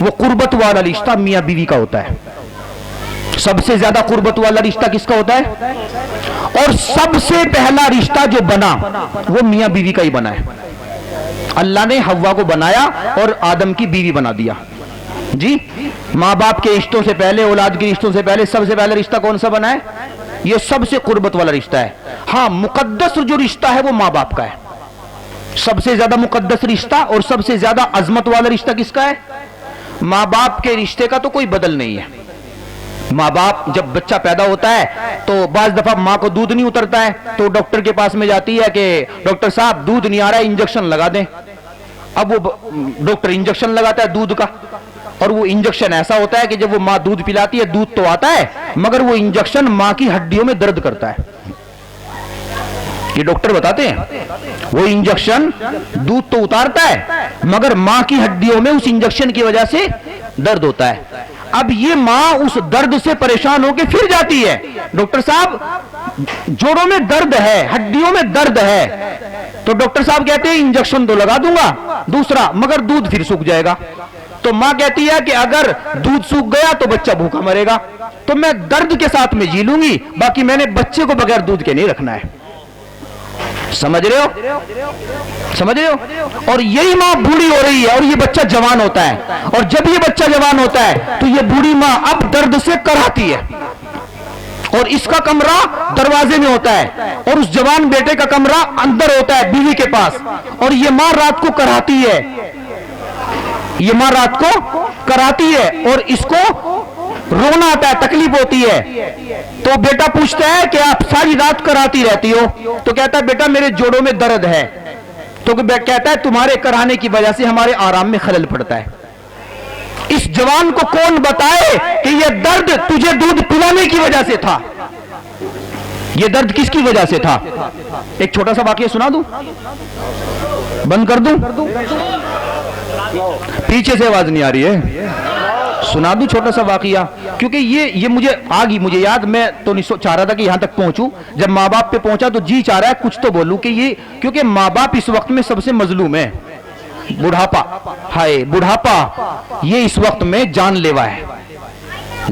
وہ قربت والا رشتہ میاں بیوی کا ہوتا ہے. سب سے زیادہ قربت والا رشتہ کس کا ہوتا ہے؟ اور سب سے پہلا رشتہ جو بنا وہ میاں بیوی کا ہی بنا ہے. اللہ نے حوا کو بنایا اور آدم کی بیوی بنا دیا. جی ماں باپ کے رشتوں سے پہلے، اولاد کے رشتوں سے پہلے سب سے پہلا رشتہ کون سا بنا ہے؟ یہ سب سے قربت والا رشتہ ہے. ہاں مقدس جو رشتہ ہے وہ ماں باپ کا ہے. سب سے زیادہ مقدس رشتہ اور سب سے زیادہ عظمت والا رشتہ کس کا ہے؟ ماں باپ کے رشتے کا تو کوئی بدل نہیں ہے. ماں باپ جب بچہ پیدا ہوتا ہے تو بعض دفعہ ماں کو دودھ نہیں اترتا ہے تو ڈاکٹر کے پاس میں جاتی ہے کہ ڈاکٹر صاحب دودھ نہیں آ رہا ہے، انجیکشن لگا دیں. اب وہ ڈاکٹر انجیکشن لگاتا ہے دودھ کا، اور وہ انجیکشن ایسا ہوتا ہے کہ جب وہ ماں دودھ پلاتی ہے دودھ تو آتا ہے مگر وہ انجیکشن ماں کی ہڈیوں میں درد کرتا ہے. یہ ڈاکٹر بتاتے ہیں وہ انجیکشن دودھ تو اتارتا ہے مگر ماں کی ہڈیوں میں اس انجیکشن کی وجہ سے درد ہوتا ہے. اب یہ ماں اس درد سے پریشان ہو کے پھر جاتی ہے، ڈاکٹر صاحب جوڑوں میں درد ہے، ہڈیوں میں درد ہے. تو ڈاکٹر صاحب کہتے ہیں انجیکشن تو لگا دوں گا دوسرا مگر دودھ پھر سوکھ جائے گا. تو ماں کہتی ہے کہ اگر دودھ سوکھ گیا تو بچہ بھوکا مرے گا، تو میں درد کے ساتھ میں جی لوں گی، باقی میں نے بچے کو بغیر دودھ کے نہیں رکھنا ہے. سمجھ رہے ہو؟ سمجھ رہے ہو؟ اور یہی ماں بوڑھی ہو رہی ہے اور یہ بچہ جوان ہوتا ہے، اور جب یہ بچہ جوان ہوتا ہے تو یہ بوڑھی ماں اب درد سے کراتی ہے، اور اس کا کمرہ دروازے میں ہوتا ہے اور اس جوان بیٹے کا کمرہ اندر ہوتا ہے بیوی کے پاس، اور یہ ماں رات کو کراتی ہے، یہ ماں رات کو کراتی ہے اور اس کو رونا آتا ہے، تکلیف ہوتی ہے. تو بیٹا پوچھتا ہے کہ آپ ساری رات کراتی رہتی ہو؟ تو کہتا ہے بیٹا میرے جوڑوں میں درد ہے. تو کہتا ہے تمہارے کرانے کی وجہ سے ہمارے آرام میں خلل پڑتا ہے. اس جوان کو کون بتائے کہ یہ درد تجھے دودھ پلانے کی وجہ سے تھا؟ یہ درد کس کی وجہ سے تھا؟ ایک چھوٹا سا واقعہ سنا دوں؟ بند کر دوں؟ پیچھے سے آواز نہیں آ رہی ہے. سنا دوں چھوٹا سا واقعہ، کیونکہ یہ مجھے یاد، میں تو نہیں چاہ رہا تھا کہ یہاں تک پہنچوں. جب ماں باپ پہ پہنچا تو جی چاہ رہا ہے کچھ تو بولوں کہ یہ، کیونکہ ماں باپ اس وقت میں سب سے مظلوم ہے. بڑھاپا، ہائے بڑھاپا یہ اس وقت میں جان لیوا ہے.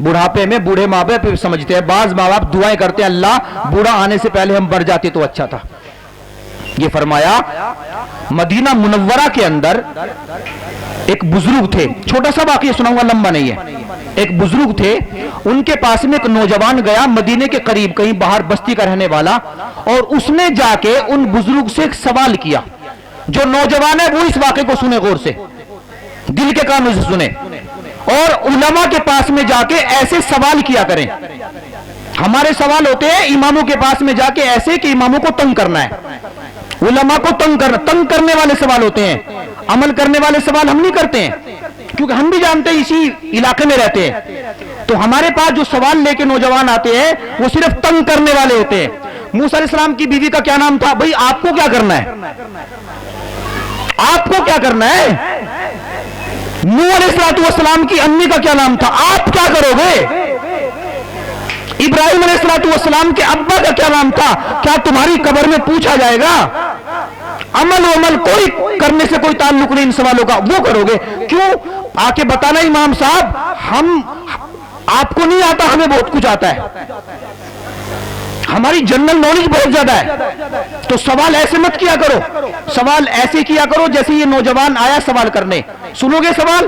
بڑھاپے میں بوڑھے ماں باپ سمجھتے ہیں، بعض ماں باپ دعائیں کرتے ہیں اللہ بوڑھا آنے سے پہلے ہم بڑھ جاتے تو اچھا تھا. یہ فرمایا مدینہ منورہ کے اندر ایک بزرگ تھے، چھوٹا سا واقعہ سناؤں گا لمبا نہیں ہے. ایک بزرگ تھے، ان کے پاس میں ایک نوجوان گیا مدینے کے قریب کہیں باہر بستی کا رہنے والا، اور اس نے جا کے ان بزرگ سے ایک سوال کیا. جو نوجوان ہے وہ اس واقعے کو سنے غور سے، دل کے کانوں سے سنے، اور علماء کے پاس میں جا کے ایسے سوال کیا کریں. ہمارے سوال ہوتے ہیں اماموں کے پاس میں جا کے ایسے کہ اماموں کو تنگ کرنا ہے، علماء کو تنگ کرنے والے سوال ہوتے ہیں. عمل کرنے والے سوال ہم نہیں کرتے ہیں کیونکہ ہم بھی جانتے ہیں اسی علاقے میں رہتے ہیں. تو ہمارے پاس جو سوال لے کے نوجوان آتے ہیں وہ صرف تنگ کرنے والے ہوتے ہیں. موسیٰ علیہ السلام کی بیوی کا کیا نام تھا؟ بھئی آپ کو کیا کرنا ہے؟ آپ کو کیا کرنا ہے؟ نوح علیہ السلام کی امی کا کیا نام تھا؟ آپ کیا کرو گے؟ ابراہیم علیہ السلام کے ابا کا کیا نام تھا؟ کیا تمہاری قبر میں پوچھا جائے گا؟ عمل و عمل کوئی کرنے سے کوئی تعلق نہیں ان سوالوں کا، وہ کرو گے. کیوں؟ آ کے بتانا امام صاحب ہم آپ کو نہیں آتا، ہمیں بہت کچھ آتا ہے، ہماری جنرل نالج بہت زیادہ ہے. تو سوال ایسے مت کیا کرو، سوال ایسے کیا کرو جیسے یہ نوجوان آیا سوال کرنے. سنو گے سوال؟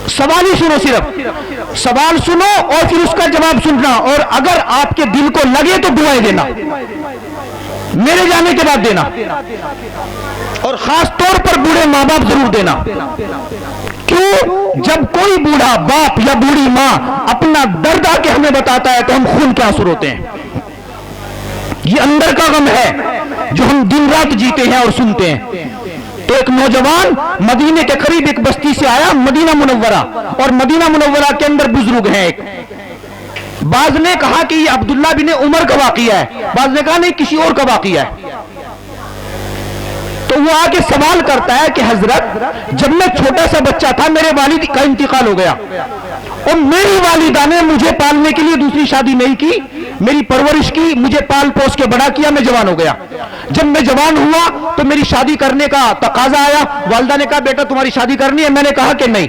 سوال ہی سنو، صرف سوال سنو اور پھر اس کا جواب سننا، اور اگر آپ کے دل کو لگے تو دعائیں دینا، میرے جانے کے بعد دینا، اور خاص طور پر بوڑھے ماں باپ ضرور دینا. کیوں؟ جب کوئی بوڑھا باپ یا بوڑھی ماں اپنا درد آ کے ہمیں بتاتا ہے تو ہم خون کے آنسو روتے ہیں. یہ اندر کا غم ہے جو ہم دن رات جیتے ہیں اور سنتے ہیں. تو ایک نوجوان مدینے کے قریب ایک بستی سے آیا مدینہ منورہ، اور مدینہ منورہ کے اندر بزرگ ہیں. ایک بعض نے کہا کہ یہ عبداللہ بن عمر کا واقعہ ہے، بعض نے کہا نہیں کسی اور کا واقعہ ہے. تو وہ آ کے سوال کرتا ہے کہ حضرت جب میں چھوٹا سا بچہ تھا میرے والد کا انتقال ہو گیا، اور میری والدہ نے مجھے پالنے کے لیے دوسری شادی نہیں کی، میری پرورش کی، مجھے پال پوس کے بڑا کیا، میں جوان ہو گیا. جب میں جوان ہوا تو میری شادی کرنے کا تقاضا آیا، والدہ نے کہا بیٹا تمہاری شادی کرنی ہے؟ میں نے کہا کہ نہیں.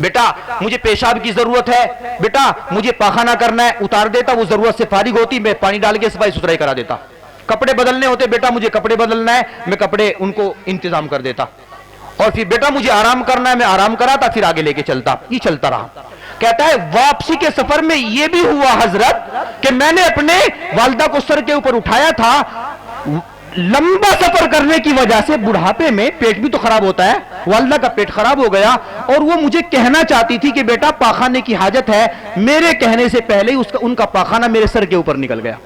بیٹا مجھے پیشاب کی ضرورت ہے، بیٹا مجھے پاخانہ کرنا ہے، اتار دیتا، وہ ضرورت سے فارغ ہوتی، میں پانی ڈال کے صفائی ستھرائی کرا دیتا۔ کپڑے بدلنے ہوتے، بیٹا مجھے کپڑے بدلنا ہے، میں کپڑے ان کو انتظام کر دیتا۔ اور پھر بیٹا مجھے آرام کرنا ہے، میں آرام کراتا، پھر آگے لے کے چلتا۔ یہ چلتا رہا۔ کہتا ہے واپسی کے سفر میں یہ بھی ہوا حضرت کہ میں نے اپنے والدہ کو سر کے اوپر اٹھایا تھا، لمبا سفر کرنے کی وجہ سے بڑھاپے میں پیٹ بھی تو خراب ہوتا ہے، والدہ کا پیٹ خراب ہو گیا، اور وہ مجھے کہنا چاہتی تھی کہ بیٹا پاخانے کی حاجت ہے، میرے کہنے سے پہلے ہی ان کا پاخانہ میرے سر کے اوپر نکل گیا،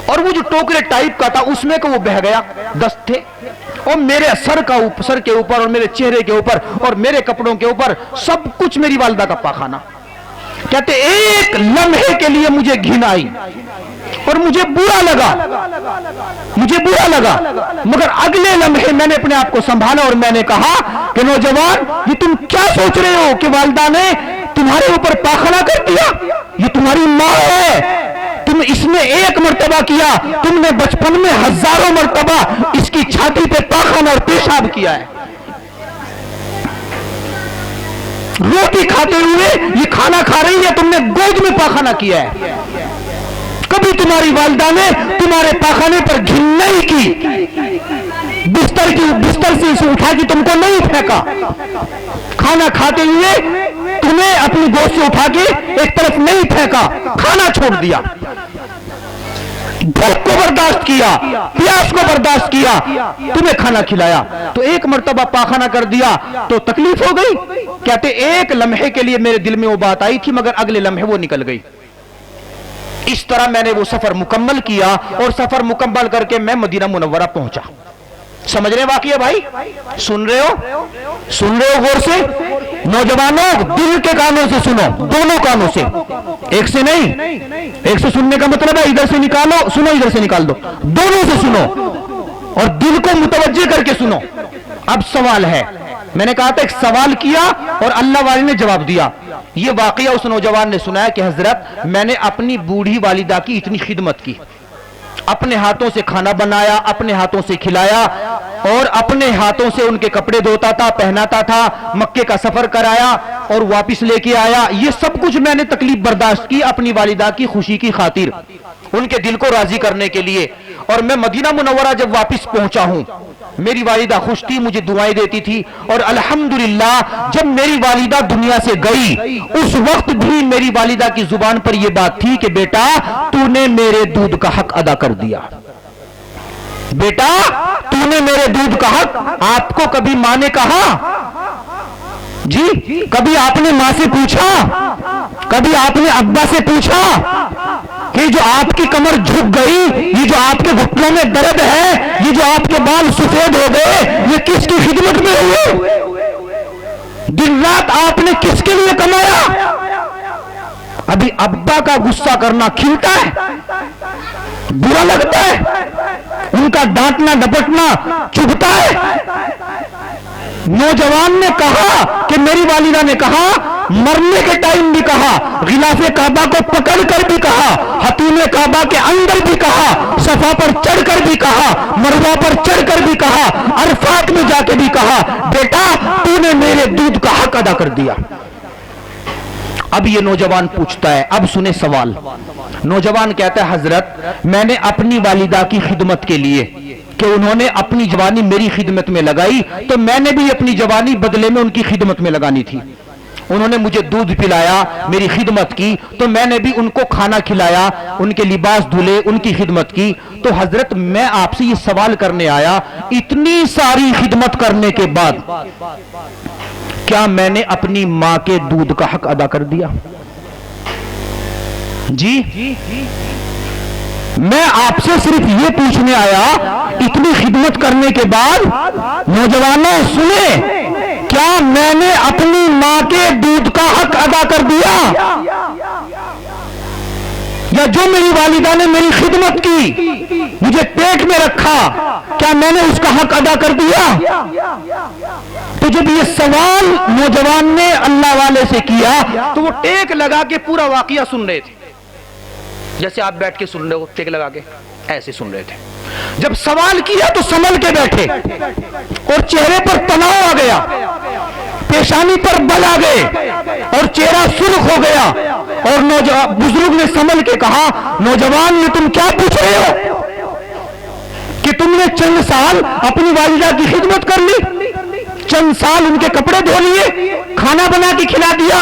اور وہ جو ٹوکرے ٹائپ کا تھا اس میں کہ وہ بہہ گیا، دست تھے، اور میرے سر کے اوپر اور میرے چہرے کے اوپر اور میرے کپڑوں کے اوپر سب کچھ میری والدہ کا پاخانہ۔ کہتے ایک لمحے کے لیے مجھے گھن آئی اور مجھے برا لگا، مگر اگلے لمحے میں نے اپنے آپ کو سنبھالا اور میں نے کہا کہ نوجوان یہ تم کیا سوچ رہے ہو کہ والدہ نے تمہارے اوپر پاخانہ کر دیا؟ یہ تمہاری ماں ہے، تم اس نے ایک مرتبہ کیا، تم نے بچپن میں ہزاروں مرتبہ اس کی چھاتی پہ پاخانہ اور پیشاب کیا ہے۔ روٹی کھاتے ہوئے یہ کھانا کھا رہی ہے، تم نے گود میں پاخانہ کیا ہے، کبھی تمہاری والدہ نے تمہارے پاخانے پر گھن نہیں کی، بستر سے اسے اٹھا کے تم کو نہیں پھینکا، کھانا کھاتے ہوئے تمہیں اپنی گود سے اٹھا کے ایک طرف نہیں پھینکا، کھانا چھوڑ دیا، بھوک کو برداشت کیا، پیاس کو برداشت کیا، تمہیں کھانا کھلایا، تو ایک مرتبہ پاخانہ کر دیا تو تکلیف ہو گئی۔ کہتے ایک لمحے کے لیے میرے دل میں وہ بات آئی تھی، مگر اگلے لمحے وہ نکل گئی۔ اس طرح میں نے وہ سفر مکمل کیا، اور سفر مکمل کر کے میں مدینہ منورہ پہنچا۔ سمجھ رہے واقعہ بھائی؟ سن رہے ہو غور سے؟ نوجوانوں دل کے کانوں سے سنو، دونوں کانوں سے، ایک سے نہیں، ایک سے سننے کا مطلب ہے ادھر سے نکالو سنو، ادھر سے نکال دو، دونوں سے سنو اور دل کو متوجہ کر کے سنو۔ اب سوال ہے، میں نے کہا تھا ایک سوال کیا اور اللہ والے نے جواب دیا۔ یہ واقعہ اس نوجوان نے سنایا کہ حضرت میں نے اپنی بوڑھی والدہ کی اتنی خدمت کی، اپنے ہاتھوں سے کھانا بنایا، اپنے ہاتھوں سے کھلایا، اور اپنے ہاتھوں سے ان کے کپڑے دھوتا تھا، پہناتا تھا، مکے کا سفر کرایا اور واپس لے کے آیا۔ یہ سب کچھ میں نے تکلیف برداشت کی اپنی والدہ کی خوشی کی خاطر، ان کے دل کو راضی کرنے کے لیے۔ اور میں مدینہ منورہ جب واپس پہنچا ہوں، میری والدہ خوش تھی، مجھے دعائیں دیتی تھی، اور الحمدللہ جب میری والدہ دنیا سے گئی اس وقت بھی میری والدہ کی زبان پر یہ بات تھی کہ بیٹا تو نے میرے دودھ کا حق ادا کر دیا، بیٹا تو نے میرے دودھ کا حق۔ آپ کو کبھی ماں نے کہا جی؟ کبھی آپ نے ماں سے پوچھا، کبھی آپ نے ابا سے پوچھا کہ جو آپ کی کمر جھک گئی، یہ جو آپ کے گھٹنوں میں درد ہے، یہ جو آپ کے بال سفید ہو گئے، یہ کس کی خدمت میں ہوئے؟ دن رات آپ نے کس کے لیے کمایا؟ ابھی ابا کا غصہ کرنا کھلتا ہے، برا لگتا ہے، ان کا ڈانٹنا ڈپٹنا چبھتا ہے۔ نوجوان نے کہا کہ میری والدہ نے کہا، مرنے کے ٹائم بھی کہا، غلاف کعبہ کو پکڑ کر بھی کہا، حتیم کعبہ کے اندر بھی کہا، صفا پر چڑھ کر بھی کہا، مروہ پر چڑھ کر بھی کہا، عرفات میں جا کے بھی کہا، بیٹا تو نے میرے دودھ کا حق ادا کر دیا۔ اب یہ نوجوان پوچھتا ہے، اب سنیں سوال۔ نوجوان کہتا ہے حضرت میں نے اپنی والدہ کی خدمت کے لیے کہ انہوں نے اپنی جوانی میری خدمت میں لگائی، تو میں نے بھی اپنی جوانی بدلے میں ان کی خدمت میں لگانی تھی۔ انہوں نے مجھے دودھ پلایا، میری خدمت کی، تو میں نے بھی ان کو کھانا کھلایا، ان کے لباس دھلے، ان کی خدمت کی۔ تو حضرت میں آپ سے یہ سوال کرنے آیا، اتنی ساری خدمت کرنے کے بعد کیا میں نے اپنی ماں کے دودھ کا حق ادا کر دیا؟ جی میں آپ سے صرف یہ پوچھنے آیا، اتنی خدمت کرنے کے بعد نوجوانوں سنیں، کیا میں نے اپنی ماں کے دودھ کا حق ادا کر دیا؟ یا جو میری والدہ نے میری خدمت کی، مجھے پیٹ میں رکھا، کیا میں نے اس کا حق ادا کر دیا؟ تو جب یہ سوال نوجوان نے اللہ والے سے کیا تو وہ ٹیک لگا کے پورا واقعہ سن رہے تھے، جیسے آپ بیٹھ کے سن رہے ہو، ٹیک لگا کے ایسے سن رہے تھے۔ جب سوال کیا تو سنبھل کے بیٹھے اور چہرے پر تناؤ آ گیا، پیشانی پر بل آ گئے اور چہرہ سرخ ہو گیا، اور بزرگ نے سنبھل کے کہا نوجوان نے تم کیا پوچھ رہے ہو کہ تم نے چند سال اپنی والدہ کی خدمت کر لی، چند سال ان کے کپڑے دھو لیے، کھانا بنا کے کھلا دیا،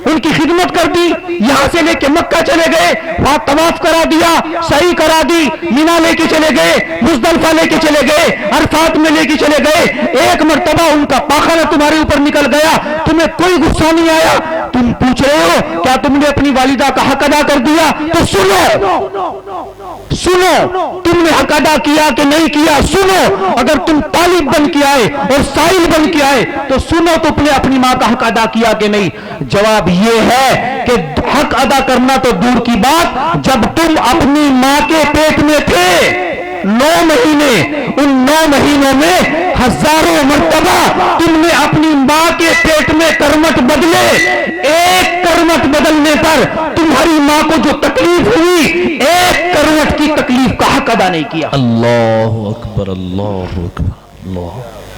ان کی خدمت کر دی، یہاں سے لے کے مکہ چلے گئے، وہاں طواف کرا دیا، سعی کرا دی، مینا لے کے چلے گئے، مزدلفہ لے کے چلے گئے، عرفات میں لے کے چلے گئے، ایک مرتبہ ان کا پاخانہ تمہارے اوپر نکل گیا، تمہیں کوئی غصہ نہیں آیا، تم پوچھ رہے ہو کیا تم نے اپنی والدہ کا حق ادا کر دیا؟ تو سنو تم نے حق ادا کیا کہ نہیں کیا، سنو، اگر تم طالب بن کے آئے اور سائل بن کے آئے تو سنو تم نے اپنی ماں کا حق ادا کیا کہ نہیں؟ جواب یہ ہے کہ حق ادا کرنا تو دور کی بات، جب تم اپنی ماں کے پیٹ میں تھے 9 مہینے، ان 9 مہینوں میں ہزاروں مرتبہ تم نے اپنی ماں کے پیٹ میں کرمٹ بدلے، ایک کرمٹ بدلنے پر تمہاری ماں کو جو تکلیف ہوئی، ایک کرمٹ کی تکلیف کا حق ادا نہیں کیا۔ اللہ اکبر، اللہ اکبر، اللہ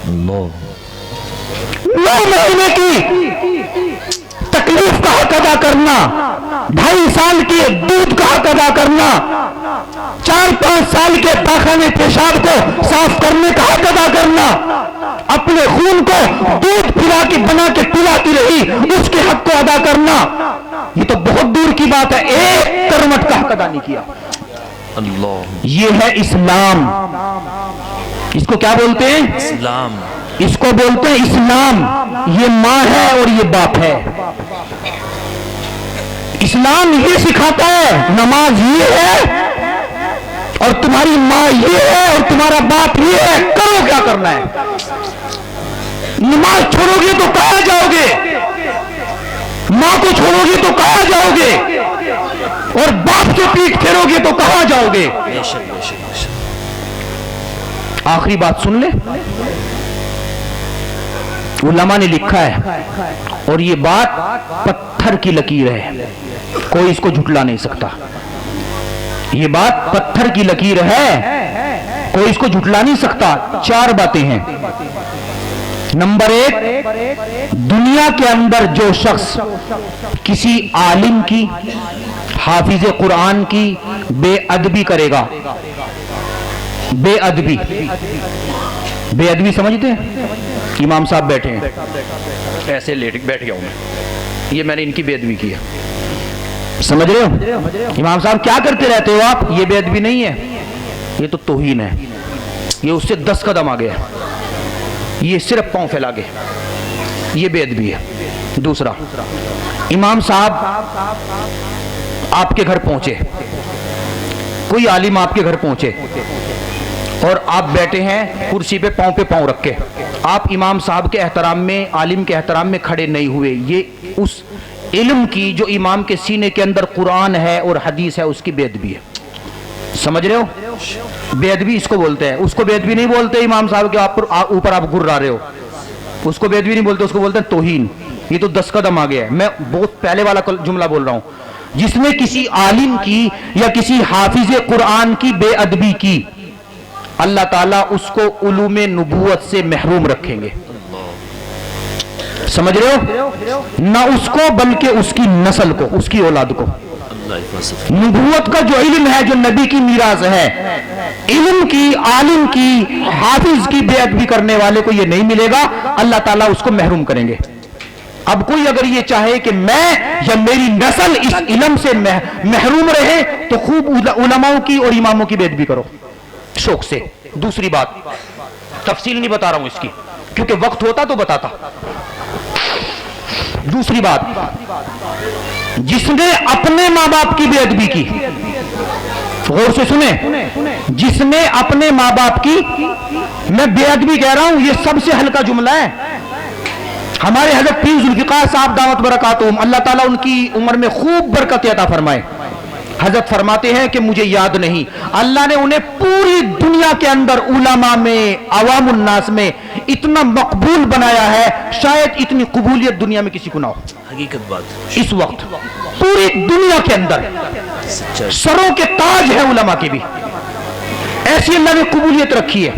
اللہ۔ 9 مہینے کی تکلیف کا حق ادا کرنا، 2.5 سال کے دودھ کا حق ادا کرنا، 4-5 سال کے پاخانے پیشاب کو صاف کرنے کا حق ادا کرنا، اپنے خون کو دودھ پلا کے بنا کے پلاتی رہی، اس کے حق کو ادا کرنا، یہ تو بہت دور کی بات ہے، ایک کرمٹ کا حق ادا نہیں کیا۔ اللہ، یہ ہے اسلام۔ اس کو کیا بولتے ہیں؟ اسلام۔ اس کو بولتے ہیں اسلام۔ یہ ماں ہے اور یہ باپ ہے۔ اسلام یہ سکھاتا ہے نماز یہ ہے اور تمہاری ماں یہ ہے اور تمہارا باپ یہ ہے، کرو کیا کرنا ہے۔ نماز چھوڑو گے تو کہاں جاؤ گے؟ ماں کو چھوڑو گے تو کہاں جاؤ گے؟ اور باپ کے پیٹ پھیرو گے تو کہاں جاؤ گے؟ آخری بات سن لے، علماء نے لکھا ہے اور یہ بات پتھر کی لکیر ہے، کوئی اس کو جھٹلا نہیں سکتا، یہ بات پتھر کی لکیر ہے، کوئی اس کو جھٹلا نہیں سکتا۔ 4 باتیں ہیں۔ نمبر 1، دنیا کے اندر جو شخص کسی عالم کی، حافظ قرآن کی بے ادبی کرے گا، بے ادبی سمجھتے ہیں؟ امام صاحب بیٹھے ہیں، ایسے بیٹھ گیا ہوں میں، یہ میں نے ان کی بے ادبی کی ہے، سمجھ رہے ہو؟ امام صاحب کیا کرتے رہتے ہو آپ؟ یہ بے ادبی نہیں ہے، یہ تو توہین ہے، یہ اس سے 10 قدم آگے ہے، یہ صرف پاؤں پھیلا گے، یہ بے ادبی ہے۔ دوسرا، امام صاحب آپ کے گھر پہنچے، کوئی عالم آپ کے گھر پہنچے اور آپ بیٹھے ہیں کرسی پہ پاؤں رکھ کے، آپ امام صاحب کے احترام میں، عالم کے احترام میں کھڑے نہیں ہوئے، یہ اس علم کی جو امام کے سینے کے اندر قرآن ہے اور حدیث ہے اس کی بے ادبی ہے، سمجھ رہے ہو؟ بے ادبی اس کو بولتے ہیں۔ اس کو بے ادبی نہیں بولتے امام صاحب کے اوپر آپ گرا رہے ہو، اس کو بے ادبی نہیں بولتے، اس کو بولتے ہیں توہین، یہ تو 10 قدم آگے ہے۔ میں بہت پہلے والا جملہ بول رہا ہوں، جس نے کسی عالم کی یا کسی حافظ قرآن کی بے ادبی کی، اللہ تعالیٰ اس کو علوم نبوت سے محروم رکھیں گے، سمجھ رہے ہو؟ نہ اس کو بلکہ اس کی نسل کو، اس کی اولاد کو۔ نبوت کا جو علم ہے، جو نبی کی میراث ہے، علم کی، عالم کی، حافظ کی بے ادبی کرنے والے کو یہ نہیں ملے گا، اللہ تعالیٰ اس کو محروم کریں گے۔ اب کوئی اگر یہ چاہے کہ میں یا میری نسل اس علم سے محروم رہے تو خوب علماء کی اور اماموں کی بے ادبی کرو شوق سے۔ دوسری بات، تفصیل نہیں بتا رہا ہوں اس کی کیونکہ وقت ہوتا تو بتاتا۔ دوسری بات، جس نے اپنے ماں باپ کی بے ادبی کی، غور سے سنیں، جس نے اپنے ماں باپ کی، میں بے ادبی کہہ رہا ہوں، یہ سب سے ہلکا جملہ ہے۔ ہمارے حضرت پیر ذوالفقار صاحب دعوت برکاتہم، اللہ تعالیٰ ان کی عمر میں خوب برکت عطا فرمائے، حضرت فرماتے ہیں کہ مجھے یاد نہیں، اللہ نے انہیں پوری دنیا کے اندر علماء میں، عوام الناس میں اتنا مقبول بنایا ہے، شاید اتنی قبولیت دنیا میں کسی کو نہ ہو۔ حقیقت بات، اس وقت پوری دنیا کے اندر سروں کے تاج ہیں علماء کے بھی، ایسی اللہ نے قبولیت رکھی ہے۔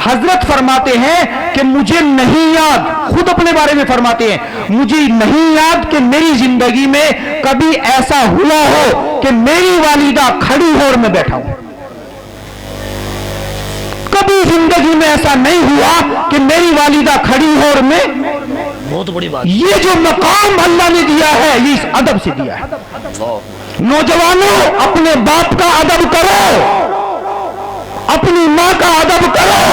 حضرت فرماتے ہیں کہ مجھے نہیں یاد، خود اپنے بارے میں فرماتے ہیں مجھے نہیں یاد کہ میری زندگی میں کبھی ایسا ہوا ہو کہ میری والدہ کھڑی ہو اور میں بیٹھا ہوں. کبھی زندگی میں ایسا نہیں ہوا کہ میری والدہ کھڑی ہو اور میں. بہت بڑی بات. یہ جو مقام اللہ نے دیا ہے یہ اس ادب سے دیا ہے. نوجوانوں اپنے باپ کا ادب کرو، اپنی ماں کا ادب کرو.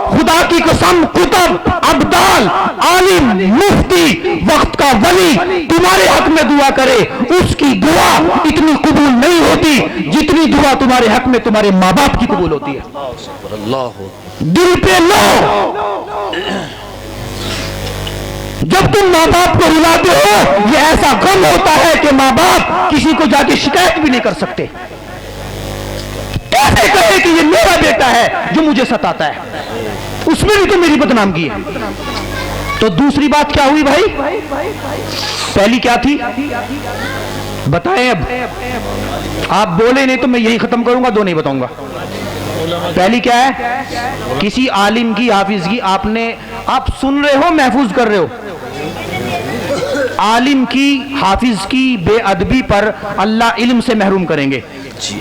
خدا کی قسم کتب، ابدال، عالم، مفتی، وقت کا ولی تمہارے حق میں دعا کرے، اس کی دعا اتنی قبول نہیں ہوتی جتنی دعا تمہارے حق میں تمہارے ماں باپ کی قبول ہوتی ہے. دل پہ لو. جب تم ماں باپ کو رلاتے ہو یہ ایسا غم ہوتا ہے کہ ماں باپ کسی کو جا کے شکایت بھی نہیں کر سکتے. کیسے کہے کہ یہ میرا بیٹا ہے جو مجھے ستاتا ہے، اس میں بھی تو میری بدنامگی ہے. تو دوسری بات کیا ہوئی بھائی؟ پہلی کیا تھی بتائیں؟ اب آپ بولے نہیں تو میں یہی ختم کروں گا، دو نہیں بتاؤں گا. پہلی کیا ہے؟ کسی عالم کی، حافظ کی آپ سن رہے ہو، محفوظ کر رہے ہو. عالم کی، حافظ کی بے ادبی پر اللہ علم سے محروم کریں گے.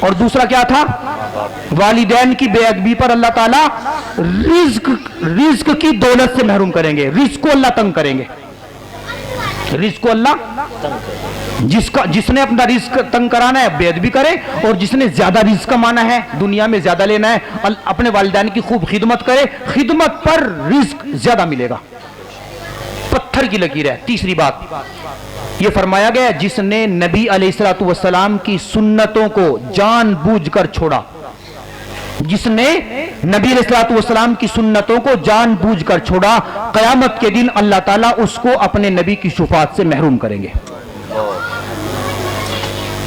اور دوسرا کیا تھا؟ والدین کی بے ادبی پر اللہ تعالیٰ رزق کی دولت سے محروم کریں گے. رزق کو اللہ تنگ کریں گے. رزق کو اللہ جس نے اپنا رزق تنگ کرانا ہے بے ادبی کرے، اور جس نے زیادہ رزق کمانا ہے، دنیا میں زیادہ لینا ہے، اپنے والدین کی خوب خدمت کرے، خدمت پر رزق زیادہ ملے گا. پتھر کی لکیر ہے. تیسری بات یہ فرمایا گیا جس نے نبی علیہ الصلوۃ والسلام کی سنتوں کو جان بوجھ کر چھوڑا، جس نے نبی علیہ الصلوۃ والسلام کی سنتوں کو جان بوجھ کر چھوڑا، قیامت کے دن اللہ تعالیٰ اس کو اپنے نبی کی شفاعت سے محروم کریں گے.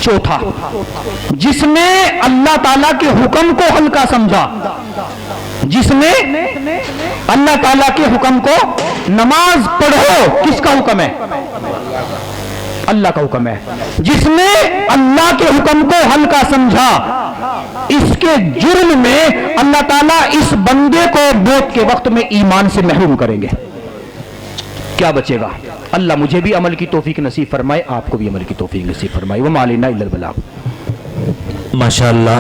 چوتھا، جس نے اللہ تعالیٰ کے حکم کو ہلکا سمجھا، جس نے اللہ تعالیٰ کے حکم کو، نماز پڑھو کس کا حکم ہے؟ اللہ کا حکم ہے. جس نے اللہ کے حکم کو ہلکا سمجھا، اس کے جرم میں اللہ تعالیٰ اس بندے کو موت کے وقت میں ایمان سے محروم کریں گے. کیا بچے گا؟ اللہ مجھے بھی عمل کی توفیق نصیب فرمائے، آپ کو بھی عمل کی توفیق نصیب فرمائے. وما علینا الا البلاغ. ماشاءاللہ.